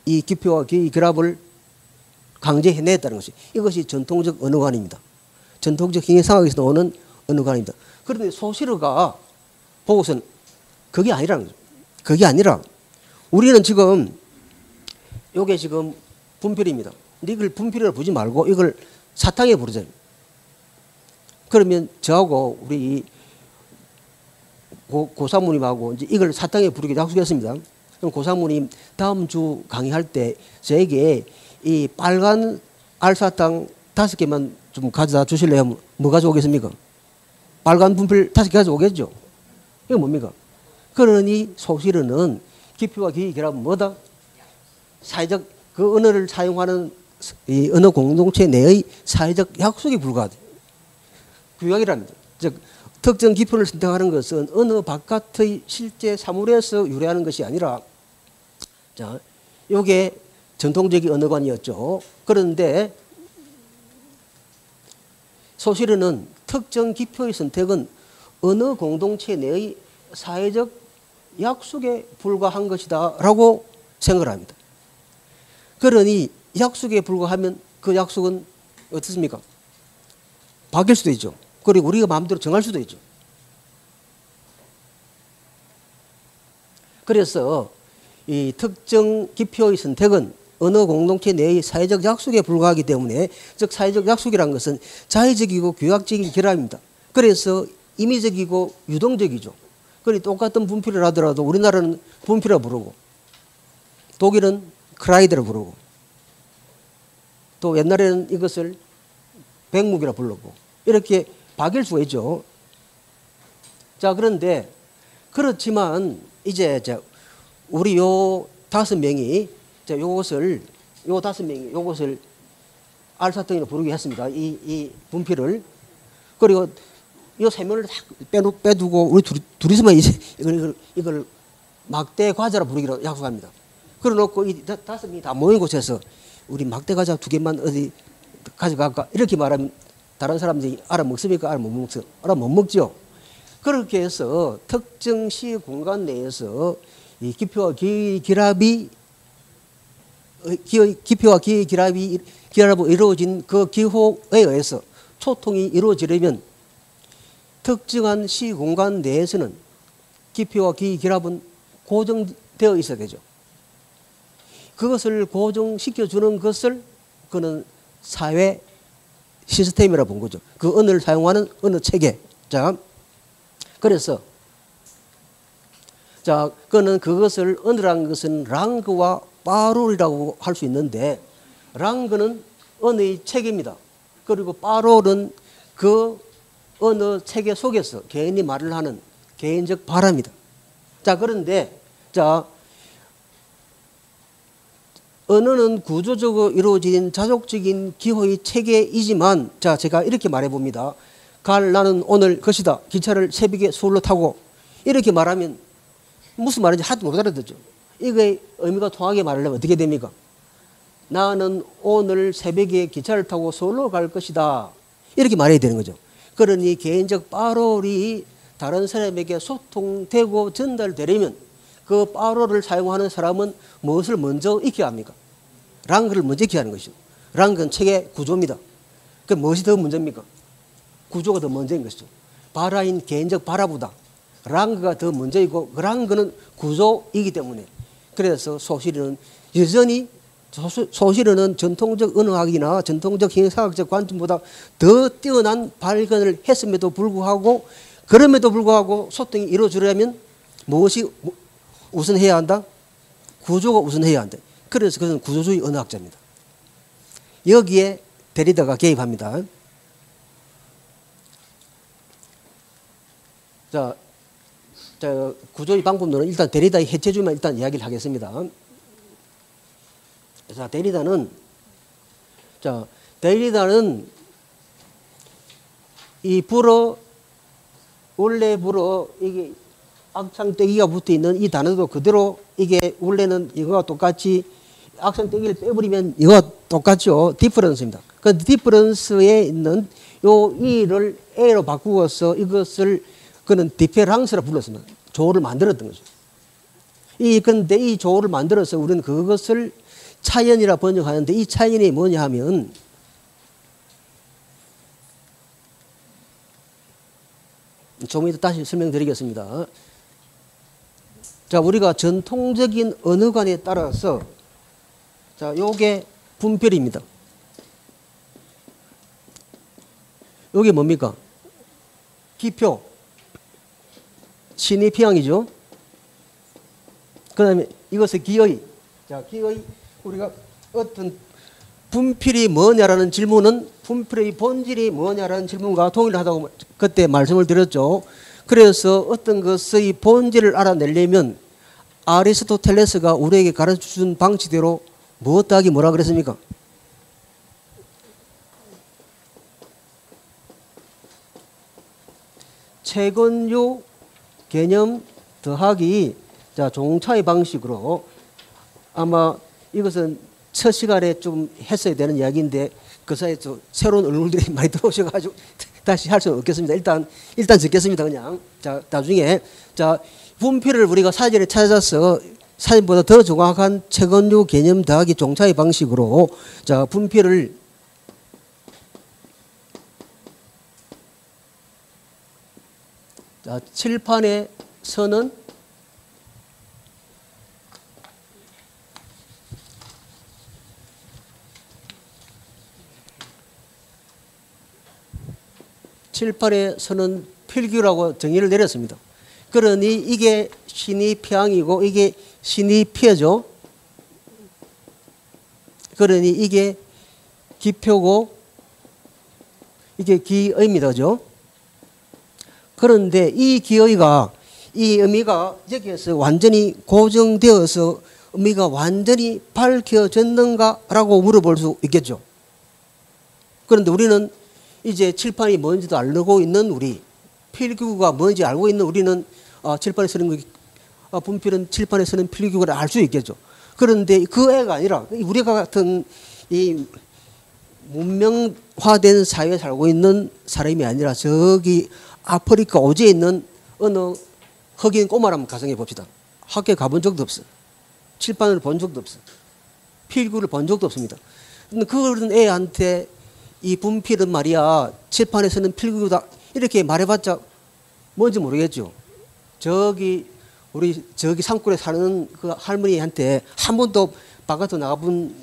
이 기표와 기의 결합을 강제해냈다는 것이 이것이 전통적 언어관입니다. 전통적 형해상학에서 나오는 언어관입니다. 그런데 소실어가 보고서는 그게 아니라는 거죠. 그게 아니라 우리는 지금 요게 지금 분필입니다. 근데 이걸 분필이라 부르지 말고 이걸 사탕에 부르잖아요. 그러면 저하고 우리 고사모님하고 이제 이걸 사탕에 부르기로 약속했습니다. 그럼 고사모님 다음 주 강의할 때 저에게 이 빨간 알사탕 5개만 좀 가져다 주실래요? 뭐 가져오겠습니까? 빨간 분필 5개 가져오겠죠? 이거 뭡니까? 그러니 소실어는 기표와 기의 결합은 뭐다? 사회적 그 언어를 사용하는 이 언어 공동체 내의 사회적 약속에 불과하다. 규약이랍니다. 즉 특정 기표를 선택하는 것은 언어 바깥의 실제 사물에서 유래하는 것이 아니라 자, 요게 전통적인 언어관이었죠. 그런데 소실어는 특정 기표의 선택은 언어 공동체 내의 사회적 약속에 불과한 것이다 라고 생각을 합니다. 그러니 약속에 불과하면 그 약속은 어떻습니까? 바뀔 수도 있죠. 그리고 우리가 마음대로 정할 수도 있죠. 그래서 이 특정 기표의 선택은 언어 공동체 내의 사회적 약속에 불과하기 때문에 즉 사회적 약속이라는 것은 자의적이고 규약적인 결합입니다. 그래서 임의적이고 유동적이죠. 그러니 똑같은 분필을 하더라도 우리나라는 분필이라 부르고 독일은 크라이드라 부르고 또 옛날에는 이것을 백묵이라 불렀고 이렇게 바뀔 수가 있죠. 자, 그런데 그렇지만 이제 우리 요 5명이 요것을 요 5명이 요것을 알사탕이라 부르게 했습니다. 이 분필을. 그리고 요 3명을 다 빼두고 우리 둘이서만 이제 이걸 막대 과자라 부르기로 약속합니다. 그래놓고 이 5명이 다 모인 곳에서 우리 막대 과자 2개만 어디 가져갈까 이렇게 말하면 다른 사람들이 알아먹습니까? 못 먹죠. 그렇게 해서 특정 시 공간 내에서 이 기표와 기의 결합이 결합으로 이루어진 그 기호에 의해서 소통이 이루어지려면 특정한 시 공간 내에서는 기표와 기의 결합은 고정되어 있어야 되죠. 그것을 고정시켜주는 것을 그는 사회 시스템이라고 본 거죠. 그 언어를 사용하는 언어 체계. 자, 그래서 그는 그것을 언어라는 것은 랑그와 파롤이라고 할 수 있는데 랑그는 언어의 체계입니다. 그리고 파롤은 그 언어 체계 속에서 개인이 말을 하는 개인적 바람이다. 자, 그런데 언어는 구조적으로 이루어진 자족적인 기호의 체계이지만 제가 이렇게 말해 봅니다. 나는 오늘 것이다. 기차를 새벽에 서울로 타고 이렇게 말하면 무슨 말인지 하나도 못 알아듣죠. 이게 의미가 통하게 말하려면 어떻게 됩니까? 나는 오늘 새벽에 기차를 타고 서울로 갈 것이다. 이렇게 말해야 되는 거죠. 그러니 개인적 파롤이 다른 사람에게 소통되고 전달되려면 그 파롤을 사용하는 사람은 무엇을 먼저 익혀야 합니까? 랑그를 먼저 익혀야 하는 것이죠. 랑그는 체계 구조입니다. 그 무엇이 더 먼저입니까? 구조가 더 먼저인 것이죠. 바라인 개인적 바라보다 랑그가 더 먼저이고 그 랑그는 구조이기 때문에 그래서 소실어는 여전히 소실어는 전통적 언어학이나 전통적 형사학적 관점보다 더 뛰어난 발견을 했음에도 불구하고 그럼에도 불구하고 소통이 이루어지려면 무엇이 우선해야 한다? 구조가 우선해야 한다. 그래서 그는 구조주의 언어학자입니다. 여기에 데리다가 개입합니다. 구조의 방법론은 일단 데리다의 해체주의만 일단 이야기를 하겠습니다. 데리다는 이 원래 이게 악상떼기가 붙어 있는 이 단어도 그대로 이게 원래는 이거와 똑같이 악상떼기를 빼버리면 이거와 똑같죠. 디퍼런스입니다. 그 디퍼런스에 있는 요 E를 A로 바꾸어서 이것을 그는 디페랑스라 불렀습니다. 조를 만들었던 거죠. 그런데 이 조를 만들어서 우리는 그것을 차연이라 번역하는데 이 차연이 뭐냐 하면 좀 이따 다시 설명드리겠습니다. 자, 우리가 전통적인 언어관에 따라서 자, 요게 분별입니다. 요게 뭡니까? 기표, 신의피양이죠. 그 다음에 이것은 기의. 자, 기의, 우리가 어떤 분필이 뭐냐라는 질문은 분필의 본질이 뭐냐라는 질문과 동일하다고 그때 말씀을 드렸죠. 그래서 어떤 것의 본질을 알아내려면 아리스토텔레스가 우리에게 가르쳐준 방식대로 무엇 더하기 뭐라 그랬습니까? 채권료 개념 더하기 자 종차의 방식으로 아마 이것은 첫 시간에 좀 했어야 되는 이야기인데 그 사이에 또 새로운 얼굴들이 많이 들어오셔가지고 다시 할 수는 없겠습니다. 일단 듣겠습니다. 그냥 자 나중에 자 분필을 우리가 사전에 찾아서 사진보다 더 정확한 채권료 개념 더하기 종차의 방식으로 자 분필을 자 칠판에 서는 칠판에 서는 필규라고 정의를 내렸습니다. 그러니 이게 신의피양이고 이게 신의피해죠. 그러니 이게 기표고 이게 기의입니다. 그죠? 그런데 이 기의가 이 의미가 여기에서 완전히 고정되어서 의미가 완전히 밝혀졌는가라고 물어볼 수 있겠죠. 그런데 우리는 이제 칠판이 뭔지도 알고 있는 우리, 필기구가 뭔지 알고 있는 우리는 칠판에 쓰는 분필은 칠판에 쓰는 필기구를 알 수 있겠죠. 그런데 그 애가 아니라 우리가 같은 이 문명화된 사회에 살고 있는 사람이 아니라 저기 아프리카 오지에 있는 어느 흑인 꼬마를 한번 가정해 봅시다. 학교에 가본 적도 없어. 칠판을 본 적도 없어. 필구를 본 적도 없습니다. 그런 애한테 이 분필은 말이야 칠판에 쓰는 필구다 이렇게 말해봤자 뭔지 모르겠죠. 저기 우리 저기 산골에 사는 그 할머니한테 한 번도 바깥으로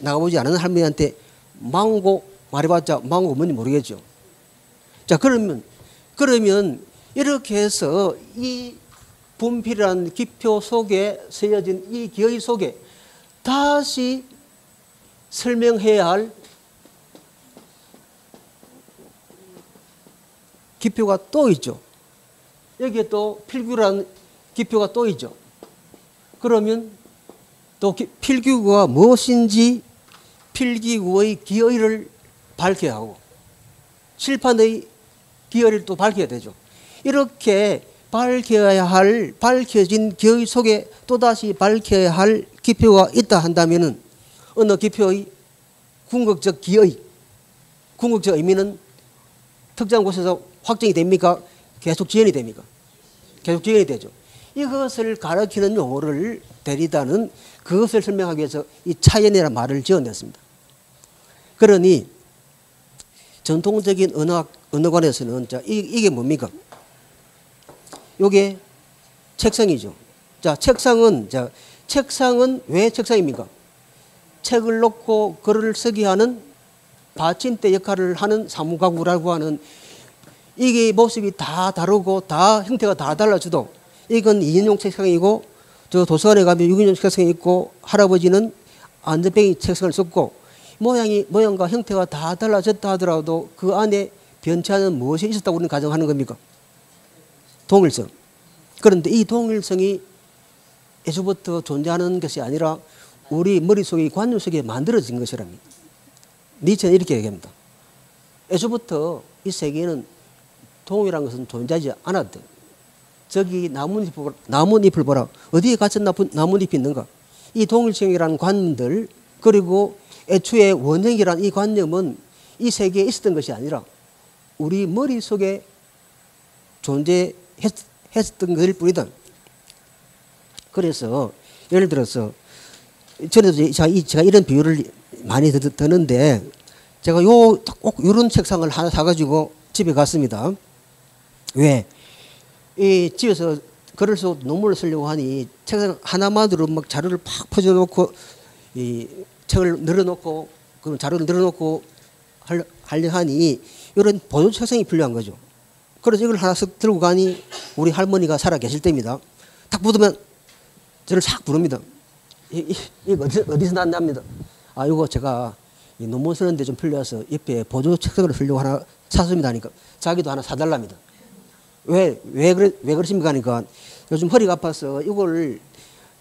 나가보지 않은 할머니한테 망고 말해봤자 망고 뭔지 모르겠죠. 자 그러면 이렇게 해서 이 분필이라는 기표 속에 쓰여진 이 기의 속에 다시 설명해야 할 기표가 또 있죠. 여기에 또 필규라는 기표가 또 있죠. 그러면 또 필기구가 무엇인지 필기구의 기의를 밝혀야 하고 칠판의 기의를 또 밝혀야 되죠. 이렇게 밝혀진 기의 속에 또다시 밝혀야 할 기표가 있다 한다면은 어느 기표의 궁극적 기의, 궁극적 의미는 특정 곳에서 확정이 됩니까? 계속 지연이 됩니까? 계속 지연이 되죠. 이것을 가르치는 용어를 데리다는 그것을 설명하기 위해서 이 차연이라는 말을 지어냈습니다. 그러니 전통적인 언어관에서는 자, 이게 뭡니까? 이게 책상이죠. 자, 책상은 왜 책상입니까? 책을 놓고 글을 쓰게 하는 받침대 역할을 하는 사무가구라고 하는 이게 모습이 다 다르고 다 형태가 다 달라져도 이건 2인용 책상이고 저 도서관에 가면 6인용 책상이 있고 할아버지는 안전뱅이 책상을 썼고 모양과 형태가 다 달라졌다 하더라도 그 안에 변치하는 무엇이 있었다고 우리는 가정하는 겁니까? 동일성. 그런데 이 동일성이 예수부터 존재하는 것이 아니라 우리 머릿속에 관념 속에 만들어진 것이랍니다. 니체는 이렇게 얘기합니다. 예수부터 이 세계에는 동이라는 것은 존재하지 않았대. 저기 나뭇잎을 보라. 어디에 갇힌 나뭇잎이 있는가? 이 동일성이라는 관념들 그리고 애초에 원형이라는 이 관념은 이 세계에 있었던 것이 아니라 우리 머릿속에 존재했던 것일 뿐이다. 그래서 예를 들어서 전에도 제가 이런 비유를 많이 듣는데 제가 꼭 이런 책상을 하나 사가지고 집에 갔습니다. 왜? 이 집에서 글을 쓰고 논문을 쓰려고 하니 책상 하나만으로 막 자료를 팍 퍼져놓고 이 책을 늘어놓고 그런 자료를 늘어놓고 하려 하니 이런 보조 책상이 필요한 거죠. 그래서 이걸 하나 쓱 들고 가니 우리 할머니가 살아 계실 때입니다. 딱 붙으면 저를 싹 부릅니다. 이거 어디서 났냐입니다. 아, 이거 제가 이 논문 쓰는데 좀 필요해서 옆에 보조 책상을 쓰려고 하나 샀습니다 하니까 자기도 하나 사달랍니다. 왜 그러십니까 하니까 요즘 허리가 아파서 이걸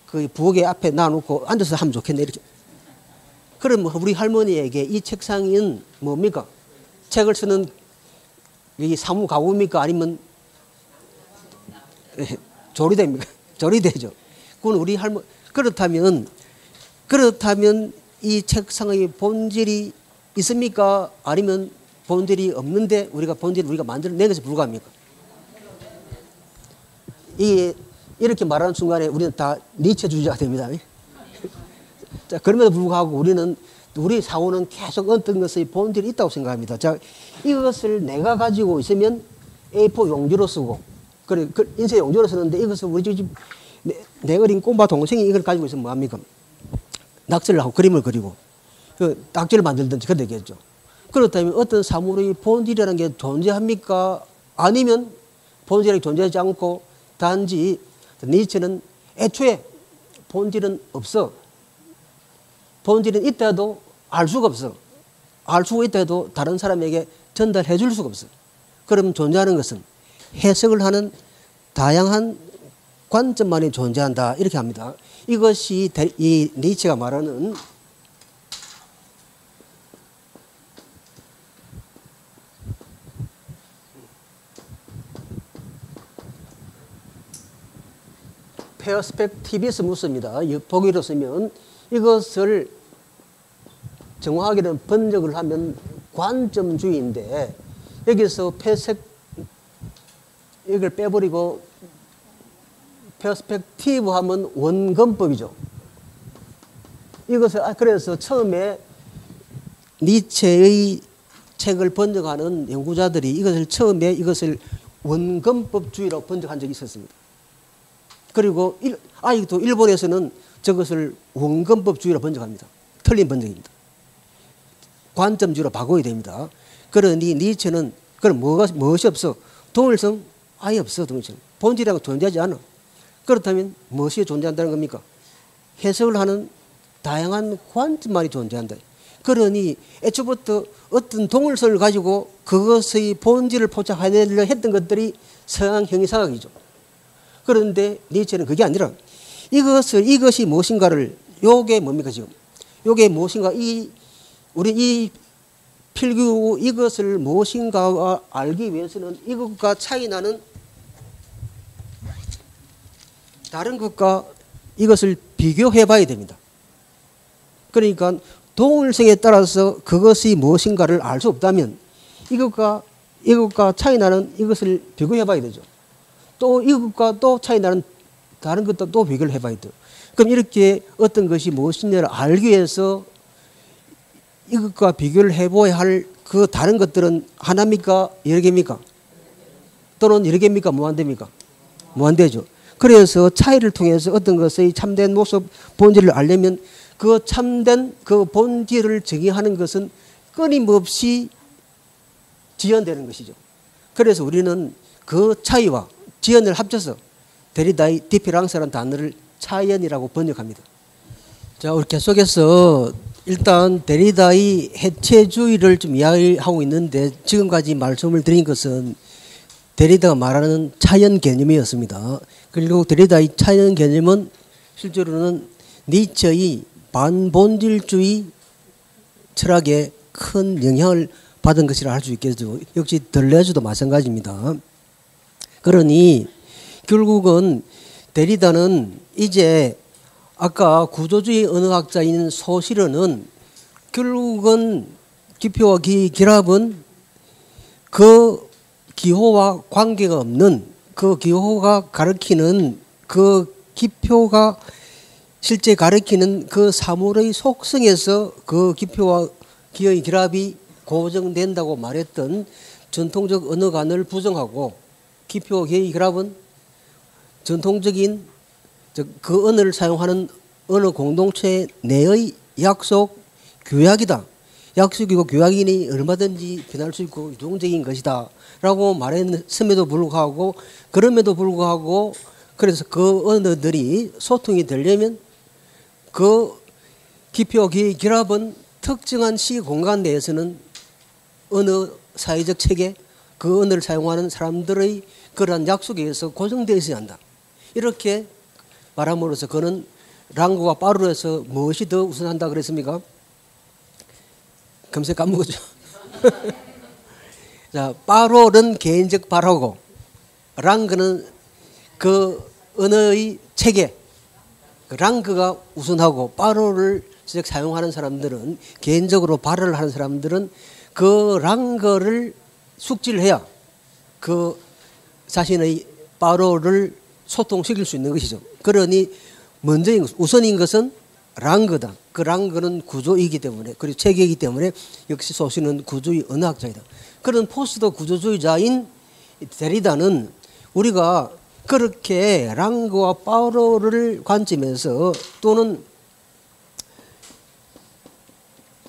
그 부엌에 앞에 놔놓고 앉아서 하면 좋겠네 이렇게. 그럼 우리 할머니에게 이 책상은 뭡니까? 책을 쓰는 이 사무 가구입니까? 아니면 조리대입니까? 조리대죠. 그건 우리 그렇다면 이 책상의 본질이 있습니까? 아니면 본질이 없는데 본질을 우리가 만들어낸 것에 불과합니까? 이렇게 말하는 순간에 우리는 다 니체주의자가 됩니다. 자, 그럼에도 불구하고 우리 사고는 계속 어떤 것의 본질이 있다고 생각합니다. 자, 이것을 내가 가지고 있으면 A4 용지로 쓰고, 인쇄 용지로 쓰는데 이것을 우리 집 내 어린 꼬마 동생이 이걸 가지고 있으면 뭐합니까? 낙서를 하고 그림을 그리고, 낙지를 만들든지 그래 되겠죠. 그렇다면 어떤 사물의 본질이라는 게 존재합니까? 아니면 본질이 존재하지 않고 단지 니체는 애초에 본질은 없어. 본질은 있다 해도 알 수가 없어. 알 수가 있다 해도 다른 사람에게 전달해 줄 수가 없어. 그럼 존재하는 것은 해석을 하는 다양한 관점만이 존재한다. 이렇게 합니다. 이것이 이 니체가 말하는 페어스펙티비스무스입니다. 보기로 쓰면 이것을 정확하게는 번역을 하면 관점주의인데 여기서 이걸 빼버리고 페어스펙티브 하면 원근법이죠. 이것을 그래서 처음에 니체의 책을 번역하는 연구자들이 이것을 원근법주의라고 번역한 적이 있었습니다. 그리고 아직도 일본에서는 저것을 원근법주의로 번역합니다. 틀린 번역입니다. 관점주의로 바꿔야 됩니다. 그러니 니체는 그럼 무엇이 없어? 동일성 아예 없어. 동일성. 본질이라고 존재하지 않아. 그렇다면 무엇이 존재한다는 겁니까? 해석을 하는 다양한 관점만이 존재한다. 그러니 애초부터 어떤 동일성을 가지고 그것의 본질을 포착하려 했던 것들이 서양 형이상학이죠. 그런데 니체는 그게 아니라 이것이 무엇인가를, 요게 뭡니까 지금? 요게 무엇인가, 우리 이 필구 이것을 무엇인가 알기 위해서는 이것과 차이 나는 다른 것과 이것을 비교해 봐야 됩니다. 그러니까 동일성에 따라서 그것이 무엇인가를 알 수 없다면 이것과 차이 나는 이것을 비교해 봐야 되죠. 또 이것과 또 차이 나는 다른 것도 또 비교를 해 봐야 돼요. 그럼 이렇게 어떤 것이 무엇인지를 알기 위해서 이것과 비교를 해봐야 할 그 다른 것들은 하나입니까? 여러 개입니까? 또는 여러 개입니까? 무한대입니까? 무한대죠. 그래서 차이를 통해서 어떤 것의 참된 모습, 본질을 알려면 그 참된 그 본질을 정의하는 것은 끊임없이 지연되는 것이죠. 그래서 우리는 그 차이와 지연을 합쳐서 데리다의 디페랑스라는 단어를 차이연이라고 번역합니다. 자, 우리 계속해서 일단 데리다의 해체주의를 좀 이야기하고 있는데 지금까지 말씀을 드린 것은 데리다가 말하는 차이연 개념이었습니다. 그리고 데리다의 차이연 개념은 실제로는 니체의 반본질주의 철학에 큰 영향을 받은 것이라 할 수 있겠죠. 역시 덜레즈도 마찬가지입니다. 그러니 결국은 데리다는 이제 아까 구조주의 언어학자인 소시르는 결국은 기표와 결합은 그 기호와 관계가 없는 그 기호가 가리키는 그 기표가 실제 가리키는 그 사물의 속성에서 그 기표와 기의 결합이 고정된다고 말했던 전통적 언어관을 부정하고 기표와 기의 결합은 전통적인 그 언어를 사용하는 언어 공동체 내의 약속 규약이다. 약속이고 규약이니 얼마든지 변할 수 있고 유동적인 것이다 라고 말했음에도 불구하고 그럼에도 불구하고 그래서 그 언어들이 소통이 되려면 그 기표와 기의 결합은 특정한 시 공간 내에서는 어느 사회적 체계 그 언어를 사용하는 사람들의 그러한 약속에 의해서 고정되어 있어야 한다. 이렇게 말함으로써 그는 랑고와 빠르로에서 무엇이 더 우선한다 그랬습니까? 금세 까먹었죠. 자, 빠로는 개인적 발화고 랑그는 그 언어의 체계 랑그가 우선하고 빠로를 사용하는 사람들은 개인적으로 발화를 하는 사람들은 그 랑그를 숙지를 해야 그 자신의 빠로를 소통시킬 수 있는 것이죠. 그러니 먼저인 우선인 것은 랑그다. 그 랑그는 구조이기 때문에 그리고 체계이기 때문에 역시 소시는 구조의 언어학자이다. 그런 포스트 구조주의자인 데리다는 우리가 그렇게 랑그와 빠로를 관점에서 또는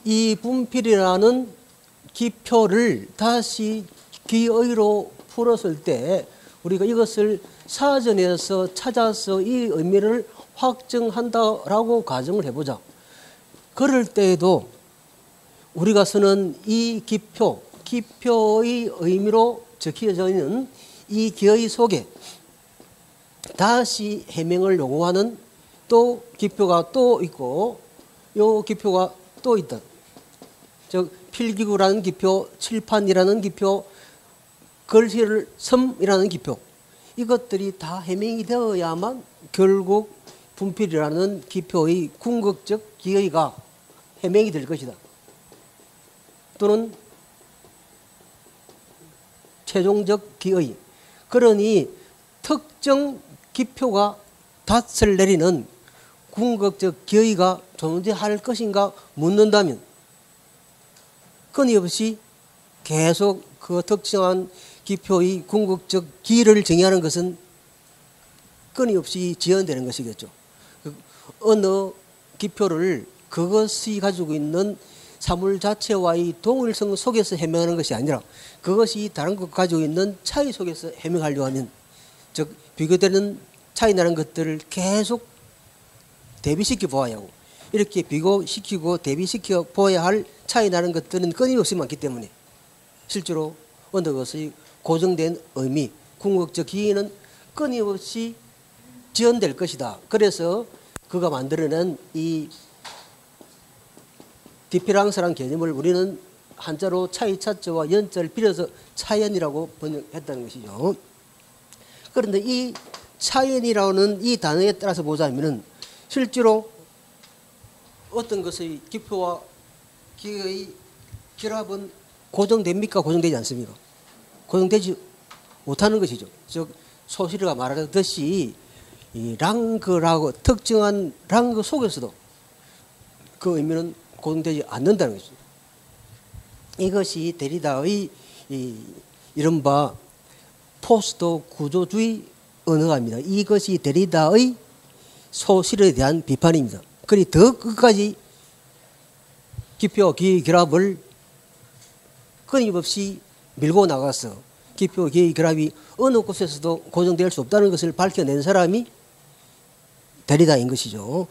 이 분필이라는 기표를 다시 기의로 풀었을 때 우리가 이것을 사전에서 찾아서 이 의미를 확정한다라고 가정을 해보자. 그럴 때에도 우리가 쓰는 이 기표의 의미로 적혀져 있는 이 기의 속에 다시 해명을 요구하는 또 기표가 또 있고 요 기표가 또 있다. 즉 필기구라는 기표, 칠판이라는 기표, 글씨를 섬이라는 기표 이것들이 다 해명이 되어야만 결국 분필이라는 기표의 궁극적 기의가 해명이 될 것이다. 또는 최종적 기의. 그러니 특정 기표가 닷을 내리는 궁극적 기의가 존재할 것인가 묻는다면 끊임없이 계속 그 특정한 기표의 궁극적 기를 정의하는 것은 끊임없이 지연되는 것이겠죠. 어느 기표를 그것이 가지고 있는 사물 자체와의 동일성 속에서 해명하는 것이 아니라 그것이 다른 것 가지고 있는 차이 속에서 해명하려 하면 즉 비교되는 차이 나는 것들을 계속 대비시켜 보아야 하고 이렇게 비교시키고 대비시켜 보아야 할 차이 나는 것들은 끊임없이 많기 때문에 실제로 어느 것의 고정된 의미, 궁극적 기의는 끊임없이 지연될 것이다. 그래서 그가 만들어낸 이 디페랑스라는 개념을 우리는 한자로 차이차자와 연자를 빌어서 차연이라고 번역했다는 것이죠. 그런데 이 차연이라는 이 단어에 따라서 보자면은 실제로 어떤 것의 기표와 기의 결합은 고정됩니까? 고정되지 않습니까? 고정되지 못하는 것이죠. 즉 소시르가 말하듯이 이 랑그라고 특정한 랑그 속에서도 그 의미는 고정되지 않는다는 것이죠. 이것이 데리다의 이른바 포스트 구조주의 언어가입니다. 이것이 데리다의 소실에 대한 비판입니다. 그리 더 끝까지 기표와 기의 결합을 끊임없이 밀고 나가서 기표와 기의 결합이 어느 곳에서도 고정될 수 없다는 것을 밝혀낸 사람이 데리다인 것이죠.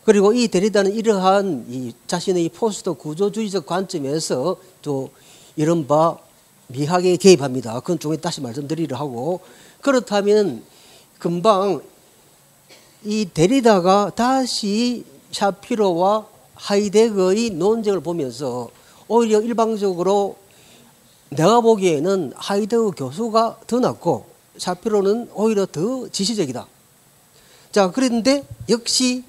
그리고 이 데리다는 이러한 이 자신의 포스트 구조주의적 관점에서 또 이른바 미학에 개입합니다. 그건 조금 다시 말씀드리려 하고 그렇다면 금방 이 데리다가 다시 샤피로와 하이데거의 논쟁을 보면서 오히려 일방적으로 내가 보기에는 하이데거 교수가 더 낫고 샤피로는 오히려 더 지시적이다. 자, 그런데 역시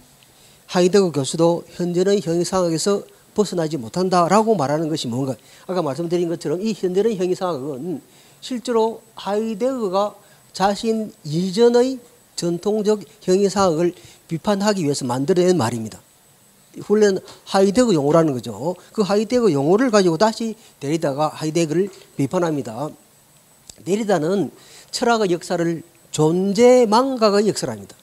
하이데거 교수도 현재의 형이상학에서 벗어나지 못한다라고 말하는 것이 뭔가 아까 말씀드린 것처럼 이 현재의 형이상학은 실제로 하이데거가 자신 이전의 전통적 형이상학을 비판하기 위해서 만들어낸 말입니다. 훈련 하이데거 용어라는 거죠. 그 하이데거 용어를 가지고 다시 데리다가 하이데거를 비판합니다. 데리다는 철학의 역사를 존재망각의 역사랍니다.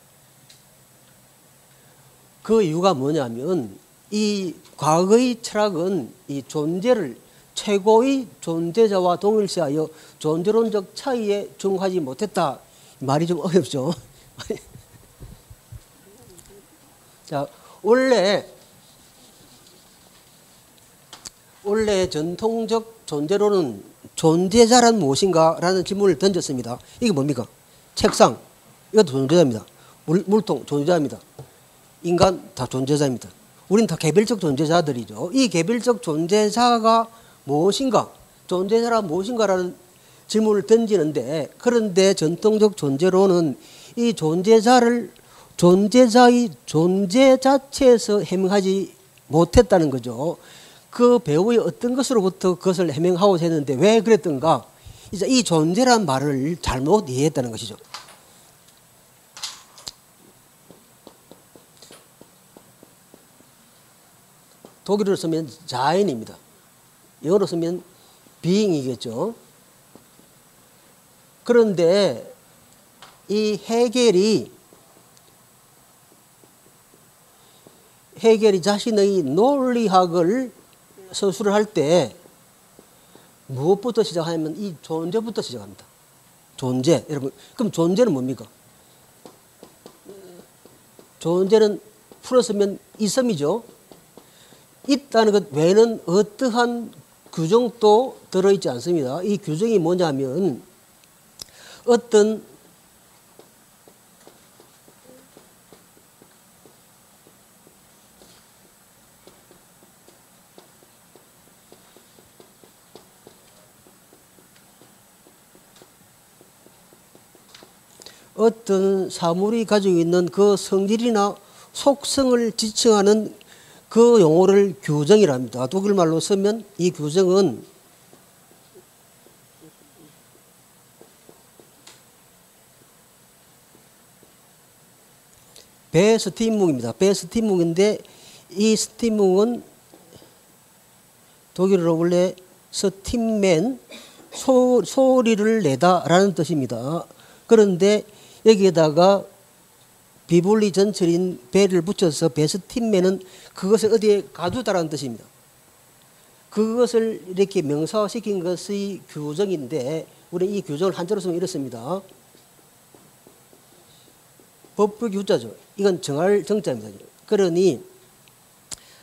그 이유가 뭐냐면 이 과거의 철학은 이 존재를 최고의 존재자와 동일시하여 존재론적 차이에 중하지 못했다. 말이 좀 어렵죠. 자, 원래 전통적 존재론은 존재자란 무엇인가? 라는 질문을 던졌습니다. 이게 뭡니까? 책상, 이것도 존재자입니다. 물통, 존재자입니다. 인간, 다 존재자입니다. 우린 다 개별적 존재자들이죠. 이 개별적 존재자가 무엇인가? 존재자란 무엇인가라는 질문을 던지는데, 그런데 전통적 존재론은 이 존재자를 존재자의 존재 자체에서 해명하지 못했다는 거죠. 그 배우의 어떤 것으로부터 그것을 해명하고자 했는데 왜 그랬던가? 이제 이 존재란 말을 잘못 이해했다는 것이죠. 독일어로 쓰면 자인입니다. 영어로 쓰면 being이겠죠. 그런데 이 헤겔이 자신의 논리학을 서술을 할 때 무엇부터 시작하냐면 이 존재부터 시작합니다. 존재. 여러분, 그럼 존재는 뭡니까? 존재는 풀었으면 있음이죠. 있다는 것 외에는 어떠한 규정도 들어있지 않습니다. 이 규정이 뭐냐면 어떤 사물이 가지고 있는 그 성질이나 속성을 지칭하는 그 용어를 규정이랍니다. 독일말로 쓰면 이 규정은 베스티뭉입니다. 베스티뭉인데 이 스티뭉은 독일어로 원래 스팀맨, 소리를 내다라는 뜻입니다. 그런데 여기에다가 비블리 전철인 배를 붙여서 베스팀맨은 그것을 어디에 가두다라는 뜻입니다. 그것을 이렇게 명사화시킨 것의 규정인데 우리 이 규정을 한자로 쓰면 이렇습니다. 법규 유자죠. 이건 정할 정자입니다. 그러니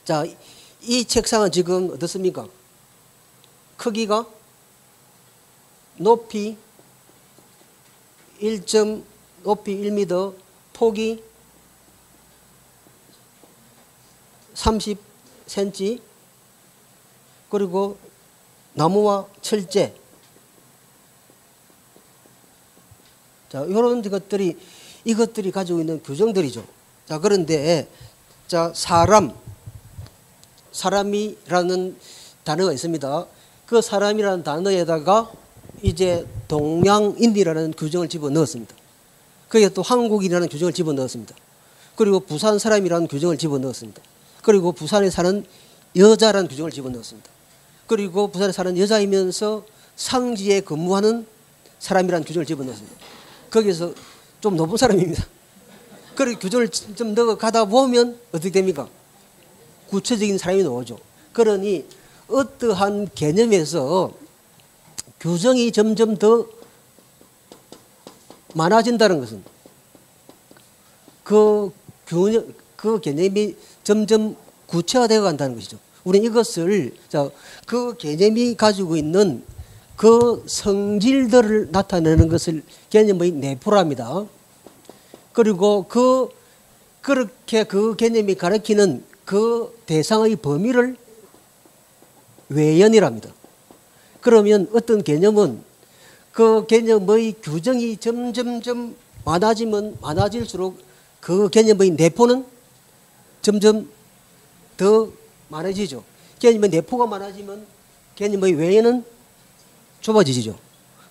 자, 이 책상은 지금 어떻습니까? 크기가 높이 1m, 폭이 30cm, 그리고 나무와 철제. 자, 이런 이것들이 가지고 있는 규정들이죠. 자, 그런데, 자, 사람이라는 단어가 있습니다. 그 사람이라는 단어에다가 이제 동양인이라는 규정을 집어넣었습니다. 거기에 또 한국인이라는 규정을 집어넣었습니다. 그리고 부산 사람이라는 규정을 집어넣었습니다. 그리고 부산에 사는 여자라는 규정을 집어넣었습니다. 그리고 부산에 사는 여자이면서 상지에 근무하는 사람이라는 규정을 집어넣었습니다. 거기서 좀 높은 사람입니다. 그리고 규정을 좀 넣어가다 보면 어떻게 됩니까? 구체적인 사람이 나오죠. 그러니 어떠한 개념에서 규정이 점점 더 많아진다는 것은 그 개념이 점점 구체화되어 간다는 것이죠. 우리는 이것을 그 개념이 가지고 있는 그 성질들을 나타내는 것을 개념의 내포랍니다. 그리고 그렇게 그 개념이 가리키는 그 대상의 범위를 외연이랍니다. 그러면 어떤 개념은 그 개념의 규정이 점점점 많아지면 많아질수록 그 개념의 내포는 점점 더 많아지죠. 개념의 내포가 많아지면 개념의 외에는 좁아지죠.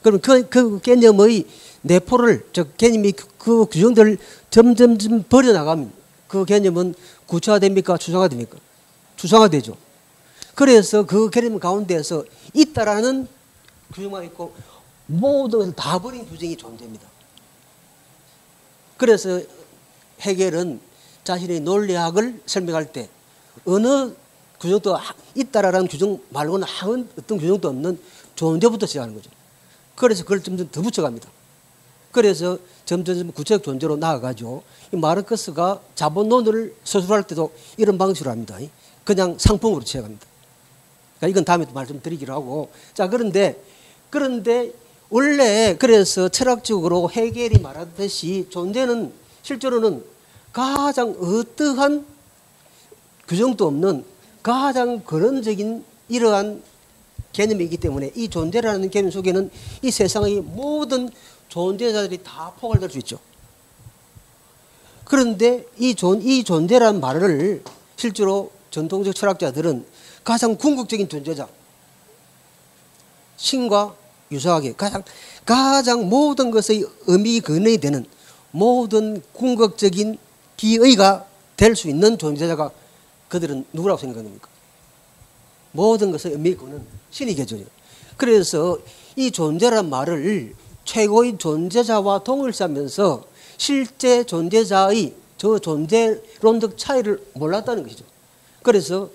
그럼 그 개념의 내포를, 즉 개념이 그 규정들 점점 버려나가면 그 개념은 구체화됩니까? 추상화됩니까? 추상화되죠. 그래서 그 개념 가운데에서 있다라는 규정만 있고 모든 것을 다 버린 규정이 존재입니다. 그래서 해겔은 자신의 논리학을 설명할 때 어느 규정도 있다라는 규정 말고는 어떤 규정도 없는 존재부터 시작하는 거죠. 그래서 그걸 점점 더 붙여갑니다. 그래서 점점 구체적 존재로 나아가죠. 이 마르크스가 자본론을 서술할 때도 이런 방식으로 합니다. 그냥 상품으로 취해갑니다. 그러니까 이건 다음에 또 말씀드리기로 하고. 자, 그런데 원래 그래서 철학적으로 해겔이 말하듯이 존재는 실제로는 가장 어떠한 규정도 없는 가장 근원적인 이러한 개념이기 때문에 이 존재라는 개념 속에는 이 세상의 모든 존재자들이 다 포괄될 수 있죠. 그런데 이 존재라는 말을 실제로 전통적 철학자들은 가장 궁극적인 존재자, 신과 유사하게 가장 모든 것의 의미 근원이 되는 모든 궁극적인 기의가 될 수 있는 존재자가 그들은 누구라고 생각합니까? 모든 것의 의미 근원, 신이 계죠. 그래서 이 존재란 말을 최고의 존재자와 동일시하면서 실제 존재자의 저 존재론적 차이를 몰랐다는 것이죠. 그래서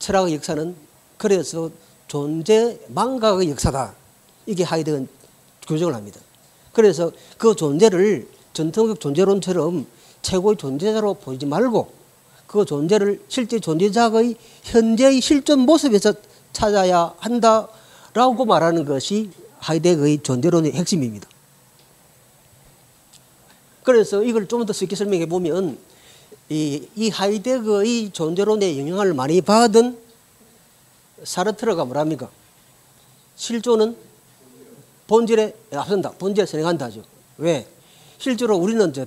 철학의 역사는 그래서 존재 망각의 역사다. 이게 하이데거는 규정을 합니다. 그래서 그 존재를 전통적 존재론처럼 최고의 존재자로 보지 말고 그 존재를 실제 존재자의 현재의 실존 모습에서 찾아야 한다라고 말하는 것이 하이데거의 존재론의 핵심입니다. 그래서 이걸 좀 더 쉽게 설명해 보면 이 하이데거의 존재론의 영향을 많이 받은 사르트르가 뭐랍니까? 실존은 본질에 앞선다. 본질에 선행한다죠. 왜? 실제로 우리는 이제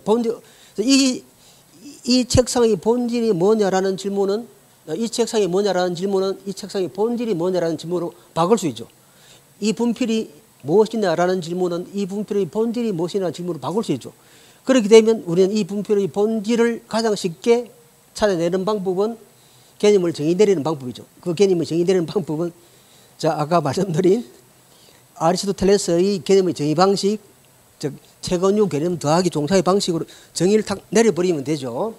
이 책상의 본질이 뭐냐라는 질문은 이 책상이 본질이 뭐냐라는 질문으로 바꿀 수 있죠. 이 분필이 무엇이냐라는 질문은 이 분필의 본질이 무엇이냐라는 질문으로 바꿀 수 있죠. 그렇게 되면 우리는 이 분필의 본질을 가장 쉽게 찾아내는 방법은 개념을 정의내리는 방법이죠. 그 개념을 정의내리는 방법은 자 아까 말씀드린 아리스토텔레스의 개념의 정의 방식, 즉 채권유 개념 더하기 종사의 방식으로 정의를 탁 내려버리면 되죠.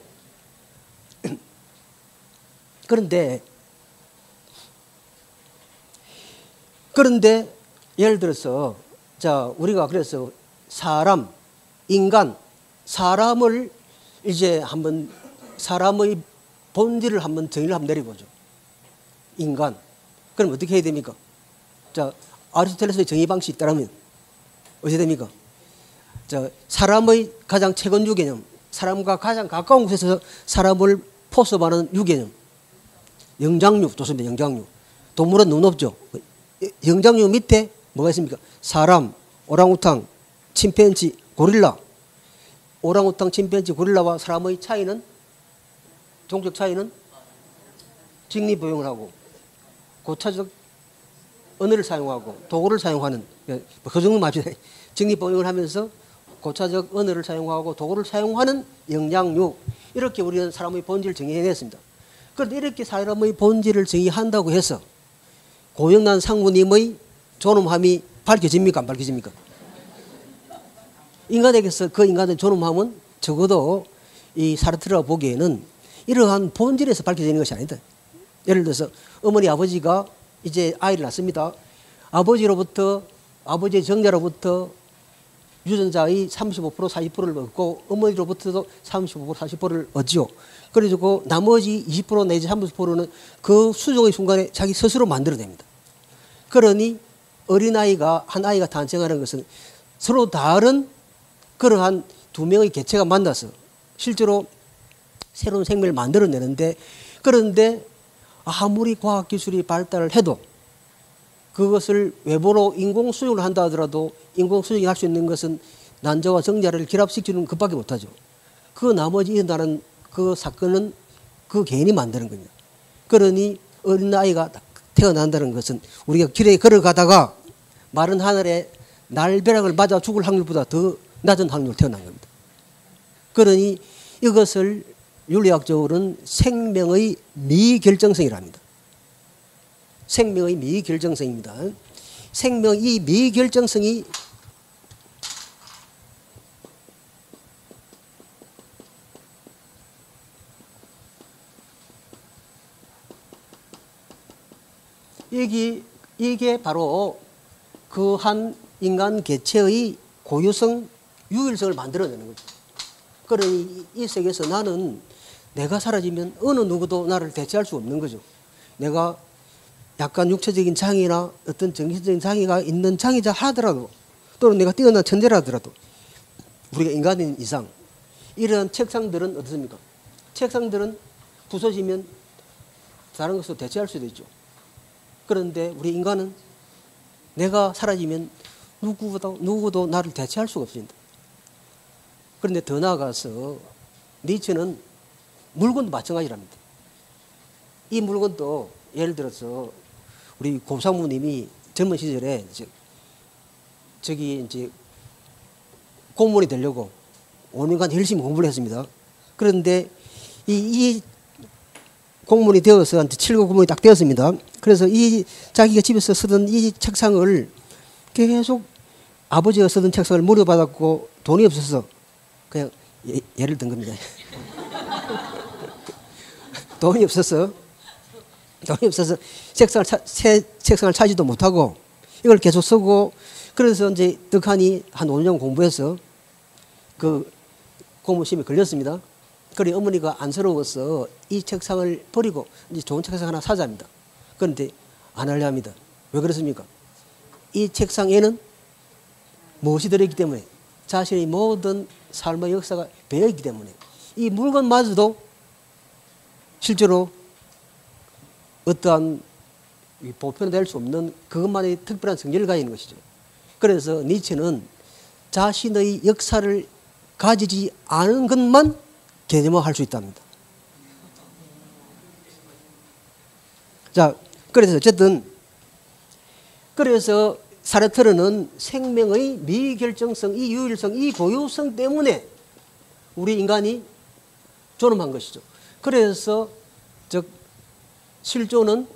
그런데 예를 들어서 자 우리가 그래서 사람을 이제 한번 사람의 본질을 한번 정의를 한번 내려보죠. 인간. 그럼 어떻게 해야 됩니까? 자 아리스토텔레스의 정의 방식이 있다면 어떻게 됩니까? 자 사람의 가장 최근 유개념, 사람과 가장 가까운 곳에서 사람을 포섭하는 유개념, 영장류 좋습니다. 영장류. 동물은 눈 없죠. 영장류 밑에 뭐가 있습니까? 사람, 오랑우탕, 침팬지, 고릴라. 오랑우탕, 침팬지, 고릴라와 사람의 차이는 종적 차이는 직립보용을 하고 고차적 언어를 사용하고 도구를 사용하는 그 정도 맞죠. 직립보용을 하면서 고차적 언어를 사용하고 도구를 사용하는 영장류 이렇게 우리는 사람의 본질을 정의해냈습니다. 그런데 이렇게 사람의 본질을 정의한다고 해서 고영란 상무님의 존엄함이 밝혀집니까? 안 밝혀집니까? 인간에게서 그 인간의 존엄함은 적어도 이 사르트르가 보기에는 이러한 본질에서 밝혀지는 것이 아니다. 예를 들어서 어머니 아버지가 이제 아이를 낳습니다. 아버지의 정자로부터 유전자의 35% 40%를 얻고 어머니로부터도 35% 40%를 얻죠. 그래서 나머지 20% 내지 30%는 그 수종의 순간에 자기 스스로 만들어냅니다. 그러니 어린아이가 한 아이가 탄생하는 것은 서로 다른 그러한 두 명의 개체가 만나서 실제로 새로운 생명을 만들어내는데 그런데 아무리 과학기술이 발달을 해도 그것을 외부로 인공수육을 한다 하더라도 인공수육이 할 수 있는 것은 난자와 정자를 결합시키는 것밖에 못하죠. 그 나머지 일어나는 그 사건은 그 개인이 만드는 겁니다. 그러니 어린아이가 태어난다는 것은 우리가 길에 걸어가다가 마른 하늘에 날벼락을 맞아 죽을 확률보다 더 낮은 확률로 태어난 겁니다. 그러니 이것을 윤리학적으로는 생명의 미결정성이랍니다. 생명의 미결정성입니다. 생명 이 미결정성이 이게 바로 그 한 인간 개체의 고유성, 유일성을 만들어내는 거죠. 그러니 이 세계에서 나는 내가 사라지면 어느 누구도 나를 대체할 수 없는 거죠. 내가 약간 육체적인 장애나 어떤 정신적인 장애가 있는 장애자 하더라도 또는 내가 뛰어난 천재라 하더라도 우리가 인간인 이상 이런 책상들은 어떻습니까? 책상들은 부서지면 다른 것으로 대체할 수도 있죠. 그런데 우리 인간은 내가 사라지면 누구도 나를 대체할 수가 없습니다. 그런데 더 나아가서 니체는 물건도 마찬가지랍니다. 이 물건도 예를 들어서 우리 고상무님이 젊은 시절에 저기 이제 공무원이 되려고 5년간 열심히 공부를 했습니다. 그런데 이 공무원이 되어서 7급 공무원이 딱 되었습니다. 그래서 이 자기가 집에서 쓰던 이 책상을 계속 아버지가 쓰던 책상을 물려받았고 돈이 없어서 그냥 예를 든 겁니다. 돈이 없어서 새 책상을 사지도 못하고 이걸 계속 쓰고 그래서 이제 덕하니 한 5년 공부해서 그 공무원 시험에 걸렸습니다. 그래 어머니가 안쓰러워서 이 책상을 버리고 이제 좋은 책상 하나 사자입니다. 그런데 안 하려 합니다. 왜 그렇습니까? 이 책상에는 무엇이 들어있기 때문에 자신의 모든 삶의 역사가 배어있기 때문에 이 물건마저도 실제로 어떠한 보편화될 수 없는 그것만의 특별한 성질을 가지는 것이죠. 그래서 니체는 자신의 역사를 가지지 않은 것만 개념화할 수 있답니다. 자, 그래서 어쨌든 그래서 사르트르는 생명의 미결정성, 이 유일성, 이 고유성 때문에 우리 인간이 존엄한 것이죠. 그래서 즉 실존은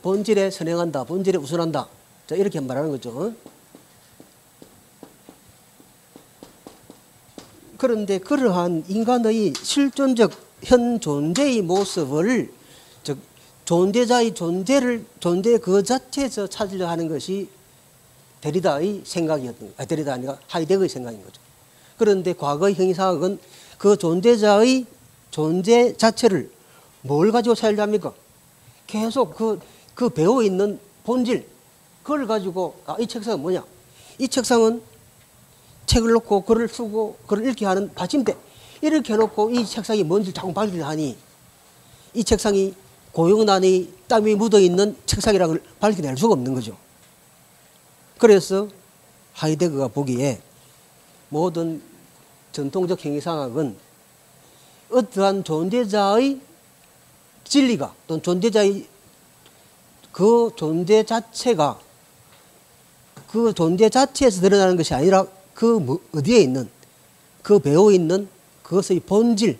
본질에 선행한다, 본질에 우선한다. 자, 이렇게 말하는 거죠. 그런데 그러한 인간의 실존적 현 존재의 모습을 즉 존재자의 존재 그 자체에서 찾으려 하는 것이 데리다의 생각이었던 거예요. 데리다 아니라 하이데거의 생각인 거죠. 그런데 과거의 형이상학은 그 존재자의 존재 자체를 뭘 가지고 찾으려 합니까? 계속 그 배어 있는 본질 그걸 가지고 이 책상은 뭐냐? 이 책상은 책을 놓고 글을 쓰고 글을 읽게 하는 받침대 이렇게 해놓고 이 책상이 뭔지 자꾸 밝히려 하니 이 책상이 고용난의 땀이 묻어있는 책상이라고 밝혀낼 수가 없는 거죠. 그래서 하이데거가 보기에 모든 전통적 행위상학은 어떠한 존재자의 진리가 또는 존재자의 그 존재 자체가 그 존재 자체에서 드러나는 것이 아니라 그 어디에 있는 그 배어 있는 그것의 본질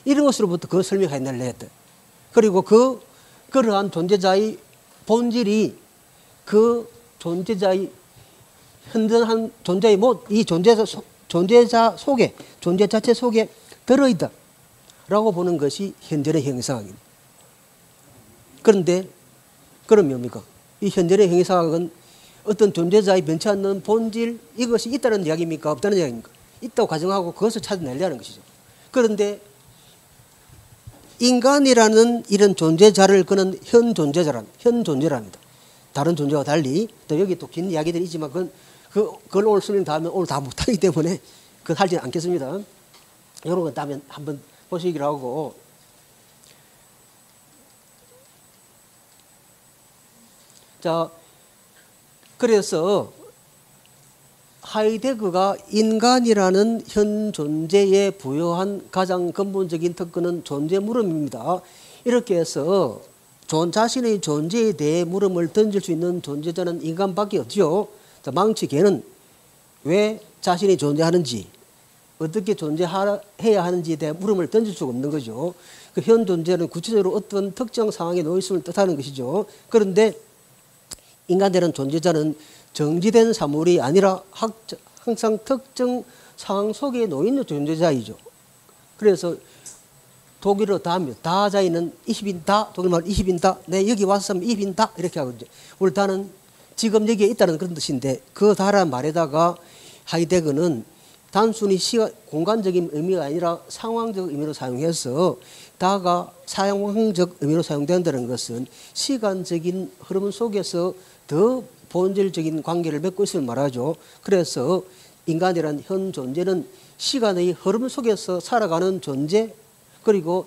이런 것으로부터 그걸 설명해내려 했다. 그리고 그러한 존재자의 본질이 그 존재자의 현존한 존재의 이 존재자 속에 존재 자체 속에 들어있다라고 보는 것이 현존의 형이상학입니다. 그런데 그럼 뭡니까? 이 현존의 형이상학은 어떤 존재자의 변치 않는 본질 이것이 있다는 이야기입니까? 없다는 이야기입니까? 있다고 가정하고 그것을 찾아내려는 것이죠. 그런데 인간이라는 이런 존재자를 그는 현 존재랍니다. 다른 존재와 달리 또 여기 또 긴 이야기들이 있지만 그걸 오늘 설명 다 하면 오늘 다 못하기 때문에 그건 하지는 않겠습니다. 이런 건 다음에 한번 보시기로 하고 자 그래서 하이데거가 인간이라는 현 존재에 부여한 가장 근본적인 특권은 존재 물음입니다. 이렇게 해서 자신의 존재에 대해 물음을 던질 수 있는 존재자는 인간밖에 없죠. 망치 개는 왜 자신이 존재하는지, 어떻게 존재해야 하는지에 대한 물음을 던질 수가 없는 거죠. 그 현 존재는 구체적으로 어떤 특정 상황에 놓여 있음을 뜻하는 것이죠. 그런데 인간되는 존재자는 정지된 사물이 아니라 항상 특정 상황 속에 놓여 있는 존재자이죠. 그래서 독일어 다하면 다자이는 이히빈다, 독일말 이히빈다, 내 여기 와서 이히빈다 이렇게 하고 이제 우리 다는 지금 여기에 있다는 그런 뜻인데 그 다란 말에다가 하이데거는 단순히 공간적인 의미가 아니라 상황적 의미로 사용해서 다가 상황적 의미로 사용된다는 것은 시간적인 흐름 속에서 더 본질적인 관계를 맺고 있음을 말하죠. 그래서 인간이란 현 존재는 시간의 흐름 속에서 살아가는 존재, 그리고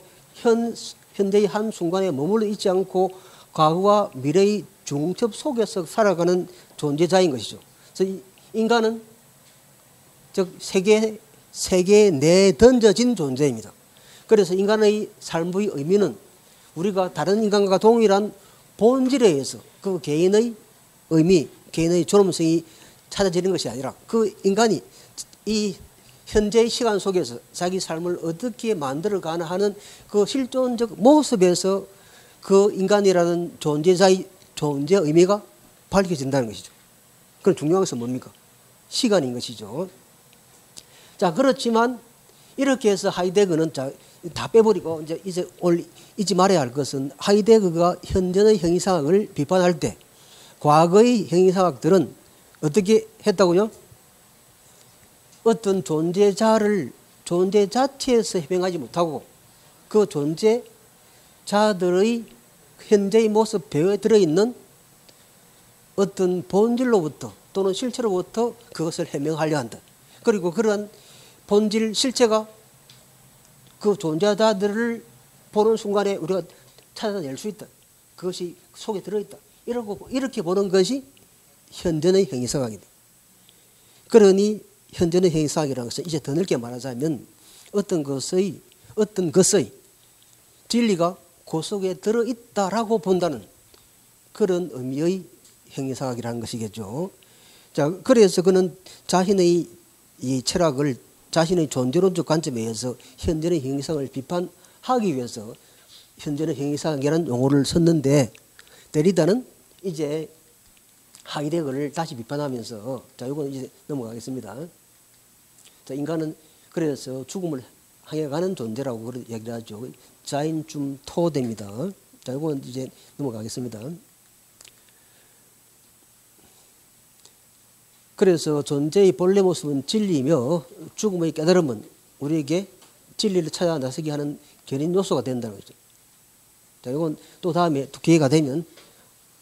현재의 한 순간에 머물러 있지 않고 과거와 미래의 중첩 속에서 살아가는 존재자인 것이죠. 그래서 인간은 즉 세계에 내던져진 존재입니다. 그래서 인간의 삶의 의미는 우리가 다른 인간과 동일한 본질에 의해서 그 개인의 의미, 개인의 존엄성이 찾아지는 것이 아니라 그 인간이 이 현재의 시간 속에서 자기 삶을 어떻게 만들어가나 하는 그 실존적 모습에서 그 인간이라는 존재자의 존재 의미가 밝혀진다는 것이죠. 그럼 중요한 것은 뭡니까? 시간인 것이죠. 자, 그렇지만 이렇게 해서 하이데거는 다 빼버리고 이제 오늘 잊지 말아야 할 것은 하이데거가 현존의 형이상학을 비판할 때 과거의 형이상학들은 어떻게 했다고요? 어떤 존재자를 존재 자체에서 해명하지 못하고 그 존재자들의 현재의 모습 배후에 들어있는 어떤 본질로부터 또는 실체로부터 그것을 해명하려 한다. 그리고 그러한 본질 실체가 그 존재자들을 보는 순간에 우리가 찾아낼 수 있다. 그것이 속에 들어있다. 이렇게 보는 것이 현존의 형이상학이다. 그러니 현존의 형이상학이라는 것은 이제 더 넓게 말하자면 어떤 것의 진리가 그 속에 들어있다라고 본다는 그런 의미의 형이상학이라는 것이겠죠. 자, 그래서 그는 자신의 이 철학을 자신의 존재론적 관점에 의해서 현존의 형이상을 비판하기 위해서 현존의 형이상이라는 용어를 썼는데 데리다는 이제 하이데거를 다시 비판하면서 자, 이거는 이제 넘어가겠습니다. 자, 인간은 그래서 죽음을 향해 가는 존재라고 얘기를 하죠. 자인 좀 토됩니다. 자, 이거는 이제 넘어가겠습니다. 그래서 존재의 본래 모습은 진리이며 죽음의 깨달음은 우리에게 진리를 찾아 나서게 하는 견인 요소가 된다는 거죠. 자, 이건 또 다음에 또 기회가 되면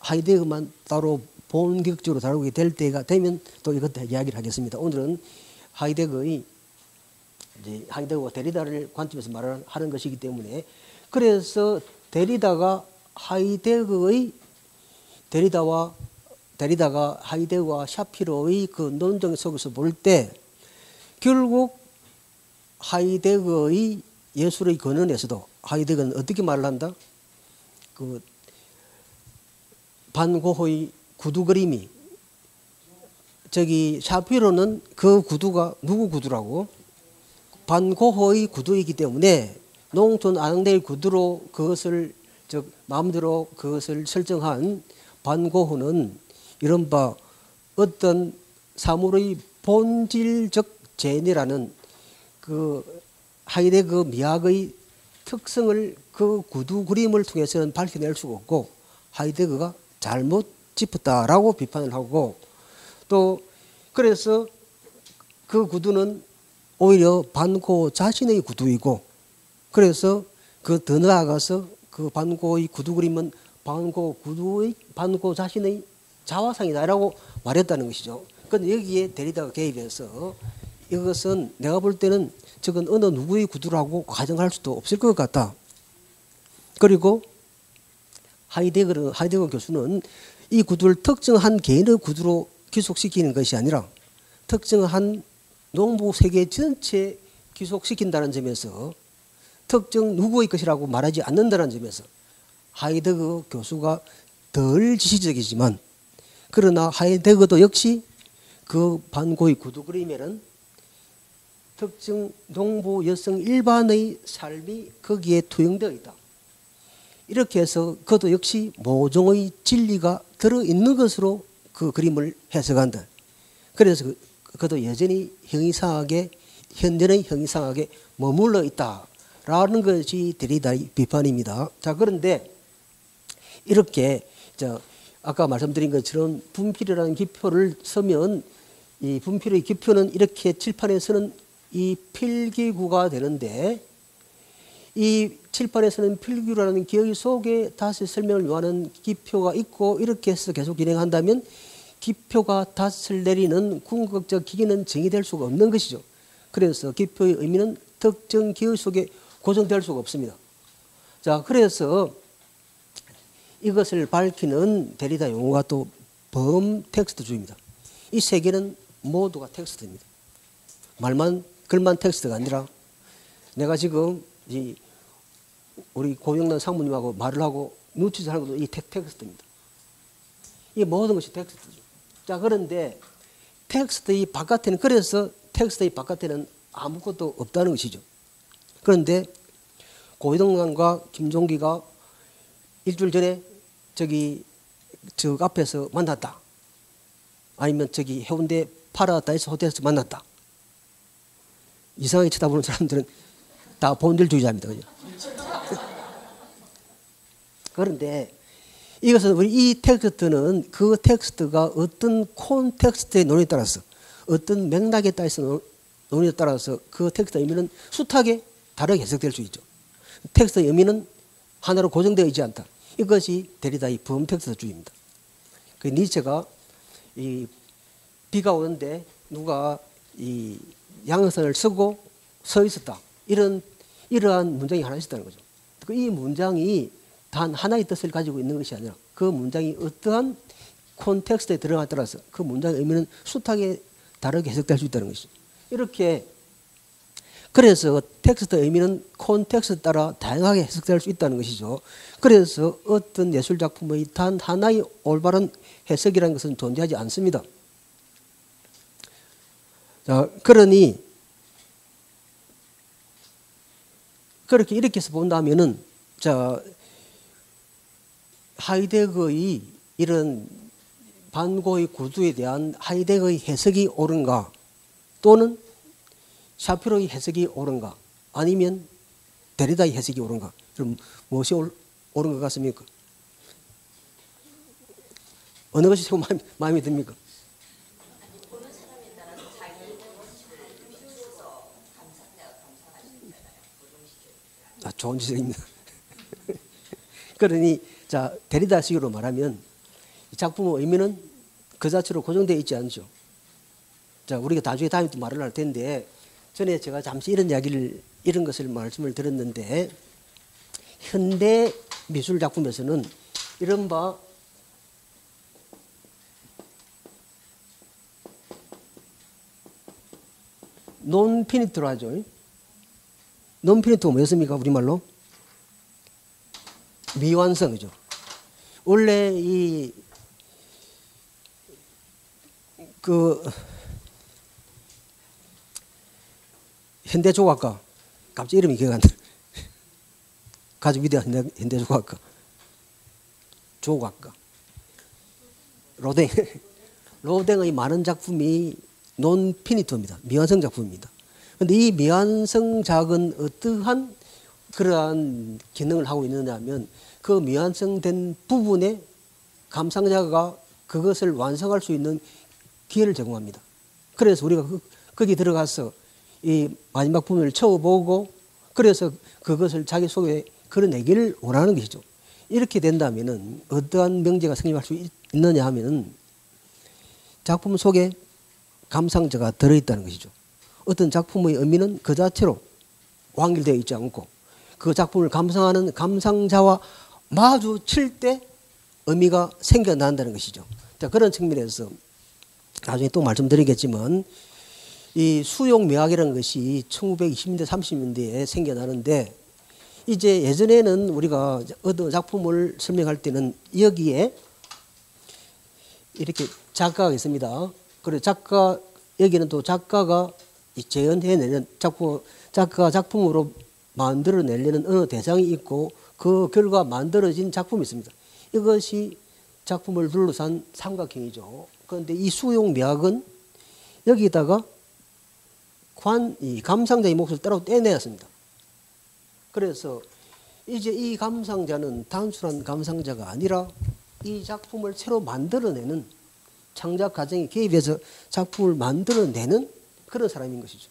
하이데거만 따로 본격적으로 다루게 될 때가 되면 또 이것도 이야기를 하겠습니다. 오늘은 하이데거와 데리다를 관점에서 말하는 것이기 때문에 그래서 데리다가 하이데거와 샤피로의 그 논쟁 속에서 볼 때 결국 하이데거의 예술의 근원에서도 하이데거는 어떻게 말을 한다? 그 반고흐의 구두 그림이 샤피로는 그 구두가 누구 구두라고? 반고흐의 구두이기 때문에 농촌 아낙네의 구두로 그것을 마음대로 그것을 설정한 반고흐는 이른바 어떤 사물의 본질적 재현이라는 그 하이데거 미학의 특성을 그 구두 그림을 통해서는 밝혀낼 수가 없고 하이데거가 잘못 짚었다라고 비판을 하고 또 그래서 그 구두는 오히려 반고 자신의 구두이고 그래서 그 더 나아가서 그 반고의 구두 그림은 반고 자신의 자화상이다라고 말했다는 것이죠. 그런데 여기에 데리다가 개입해서 이것은 내가 볼 때는 저건 어느 누구의 구두라고 가정할 수도 없을 것 같다. 그리고 하이데거 교수는 이 구두를 특정한 개인의 구두로 귀속시키는 것이 아니라 특정한 농부 세계 전체에 귀속시킨다는 점에서 특정 누구의 것이라고 말하지 않는다는 점에서 하이데거 교수가 덜 지시적이지만 그러나 하이데거도 역시 그 반고의 구두 그림에는 특정 농부 여성 일반의 삶이 거기에 투영되어 있다. 이렇게 해서 그도 역시 모종의 진리가 들어있는 것으로 그 그림을 해석한다. 그래서 그도 여전히 형이상하게 현재의 형이상하게 머물러 있다라는 것이 데리다의 비판입니다. 자, 그런데 이렇게 아까 말씀드린 것처럼 분필이라는 기표를 쓰면 이 분필의 기표는 이렇게 칠판에서는 이 필기구가 되는데 이 칠판에서는 필기구라는 기억 속에 다시 설명을 요하는 기표가 있고 이렇게 해서 계속 진행한다면 기표가 닷을 내리는 궁극적 기기는 정의될 수가 없는 것이죠. 그래서 기표의 의미는 특정 기억 속에 고정될 수가 없습니다. 자, 그래서 이것을 밝히는 데리다 용어가 또 범텍스트주의입니다. 이 세 개는 모두가 텍스트입니다. 글만 텍스트가 아니라 내가 지금 우리 고영란 상무님하고 말을 하고 눈치를 하는 것도 이 텍스트입니다. 이 모든 것이 텍스트죠. 자, 그런데 텍스트의 바깥에는 그래서 텍스트의 바깥에는 아무것도 없다는 것이죠. 그런데 고영란과 김종기가 일주일 전에 저 앞에서 만났다. 아니면 해운대 파라다이스 호텔에서 만났다. 이상하게 쳐다보는 사람들은 다 본질주의자입니다. 그죠? 그런데 이것은 이 텍스트는 그 텍스트가 어떤 콘텍스트의 논리에 따라서 어떤 맥락에 따라서 논리에 따라서 그 텍스트의 의미는 숱하게 다르게 해석될 수 있죠. 텍스트의 의미는 하나로 고정되어 있지 않다. 이것이 데리다의 범텍스트주의입니다. 그 니체가 비가 오는데 누가 양선을 쓰고 서 있었다. 이러한 문장이 하나 있었다는 거죠. 이 문장이 단 하나의 뜻을 가지고 있는 것이 아니라 그 문장이 어떠한 콘텍스트에 들어가에 따라서 그 문장의 의미는 숱하게 다르게 해석될 수 있다는 것이죠. 이렇게 그래서 텍스트의 의미는 콘텍스트에 따라 다양하게 해석될 수 있다는 것이죠. 그래서 어떤 예술작품의 단 하나의 올바른 해석이라는 것은 존재하지 않습니다. 자, 그러니 이렇게 해서 본다면은 하이데거의 이런 반고의 구두에 대한 하이데거의 해석이 옳은가 또는 샤피로의 해석이 옳은가 아니면 데리다의 해석이 옳은가 그럼 무엇이 옳은 것 같습니까? 어느 것이 최고 마음에 듭니까? 좋은 지적입니다. 그러니 데리다식으로 말하면 이 작품의 의미는 그 자체로 고정되어 있지 않죠. 우리가 나중에 다음에 또 말을 할 텐데 전에 제가 잠시 이런 것을 말씀을 드렸는데 현대 미술 작품에서는 이른바 논피니트로 하죠. 논피니트가 뭐였습니까? 우리말로? 미완성이죠. 원래 현대조각가 갑자기 이름이 기억 안 나. 가장 위대한 현대조각가 조각가 로댕의 많은 작품이 논피니트입니다. 미완성 작품입니다. 그런데 이 미완성작은 어떠한 그러한 기능을 하고 있느냐 하면 그 미완성된 부분에 감상자가 그것을 완성할 수 있는 기회를 제공합니다. 그래서 우리가 거기 들어가서 이 마지막 부분을 쳐보고 그래서 그것을 자기 속에 걸어내기를 원하는 것이죠. 이렇게 된다면 어떠한 명제가 성립할 수 있느냐 하면 작품 속에 감상자가 들어있다는 것이죠. 어떤 작품의 의미는 그 자체로 완결되어 있지 않고 그 작품을 감상하는 감상자와 마주칠 때 의미가 생겨난다는 것이죠. 그런 측면에서 나중에 또 말씀드리겠지만 이 수용미학이라는 것이 1920년대 30년대에 생겨나는데 이제 예전에는 우리가 어떤 작품을 설명할 때는 여기에 이렇게 작가가 있습니다. 그리고 여기는 또 작가가 재현해내는 작가가 작품으로 만들어내려는 어느 대상이 있고 그 결과 만들어진 작품이 있습니다. 이것이 작품을 둘러싼 삼각형이죠. 그런데 이 수용미학은 여기다가 이 감상자의 몫을 따로 떼내었습니다. 그래서 이제 이 감상자는 단순한 감상자가 아니라 이 작품을 새로 만들어내는 창작 과정에 개입해서 작품을 만들어내는 그런 사람인 것이죠.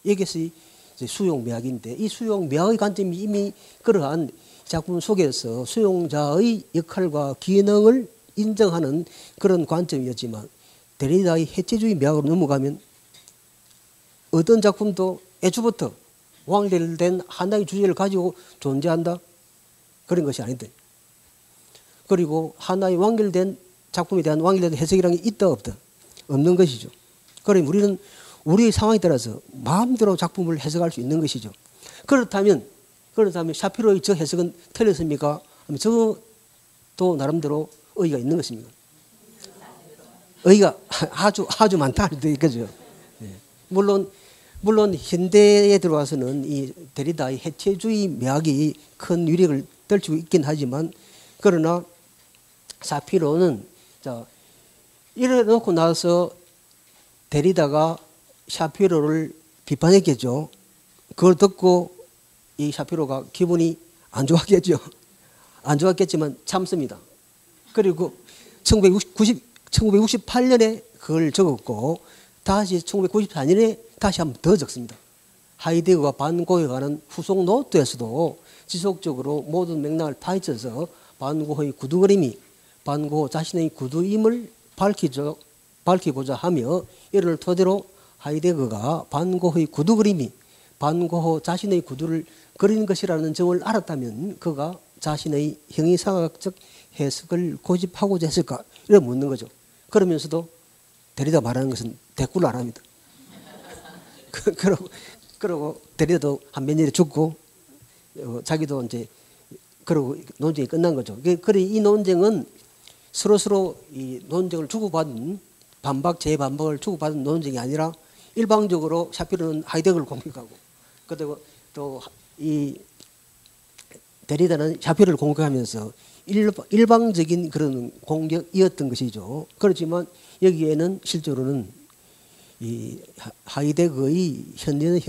이것이 수용미학인데 이 수용미학의 관점이 이미 그러한 작품 속에서 수용자의 역할과 기능을 인정하는 그런 관점이었지만 데리다의 해체주의 미학으로 넘어가면 어떤 작품도 애초부터 완결된 하나의 주제를 가지고 존재한다? 그런 것이 아닌데. 그리고 하나의 완결된 작품에 대한 완결된 해석이라는 게 있다 없다? 없는 것이죠. 그럼 우리는 우리의 상황에 따라서 마음대로 작품을 해석할 수 있는 것이죠. 그렇다면 샤피로의 저 해석은 틀렸습니까? 저도 나름대로 의의가 있는 것입니까? 의의가 아주 많다. 그죠? 물론 현대에 들어와서는 이 데리다의 해체주의 미학이 큰 위력을 떨치고 있긴 하지만 그러나 샤피로는 이래 놓고 나서 데리다가 샤피로를 비판했겠죠. 그걸 듣고 이 샤피로가 기분이 안 좋았겠죠. 안 좋았겠지만 참습니다. 그리고 1968년에 그걸 적었고 다시 1994년에 다시 한번 더 적습니다. 하이데거가 반고에 관한 후속 노트에서도 지속적으로 모든 맥락을 파헤쳐서 반고의 구두그림이 반고 자신의 구두임을 밝히고자 하며 이를 토대로 하이데거가 반고의 구두그림이 반고 자신의 구두를 그린 것이라는 점을 알았다면 그가 자신의 형이상학적 해석을 고집하고자 했을까? 이렇게 묻는 거죠. 그러면서도 데리다 말하는 것은 대꾸를 안 합니다. 그러고 데리다도 한 몇 년에 죽고 자기도 이제 그러고 논쟁이 끝난 거죠. 그래 이 논쟁은 서로 이 논쟁을 주고받은 재반박을 주고받은 논쟁이 아니라 일방적으로 샤피로는 하이데거를 공격하고 그리고 또 이 데리다는 샤피로를 공격하면서 일방적인 그런 공격이었던 것이죠. 그렇지만 여기에는 실제로는 이 하이데거의 현대의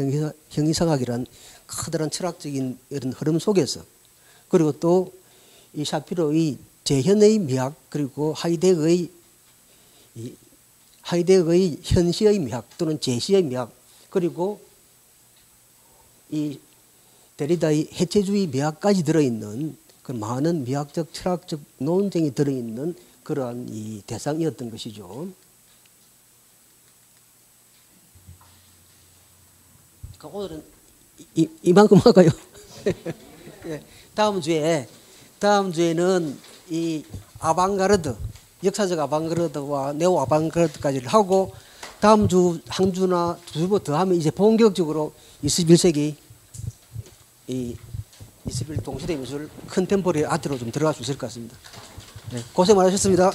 형이상학이란 커다란 철학적인 이런 흐름 속에서 그리고 또 이 샤피로의 재현의 미학 그리고 하이데거의 현시의 미학 또는 제시의 미학 그리고 이 데리다의 해체주의 미학까지 들어있는 그 많은 미학적 철학적 논쟁이 들어있는 그러한 이 대상이었던 것이죠. 오늘은 이만큼 할까요? 다음 주에는 이 아방가르드, 역사적 아방가르드와 네오 아방가르드까지를 하고 다음 주 한 주나 두 주 더 하면 이제 본격적으로 21세기 이 21 동시대 미술 컨템포러리 아트로 좀 들어갈 수 있을 것 같습니다. 네, 고생 많으셨습니다.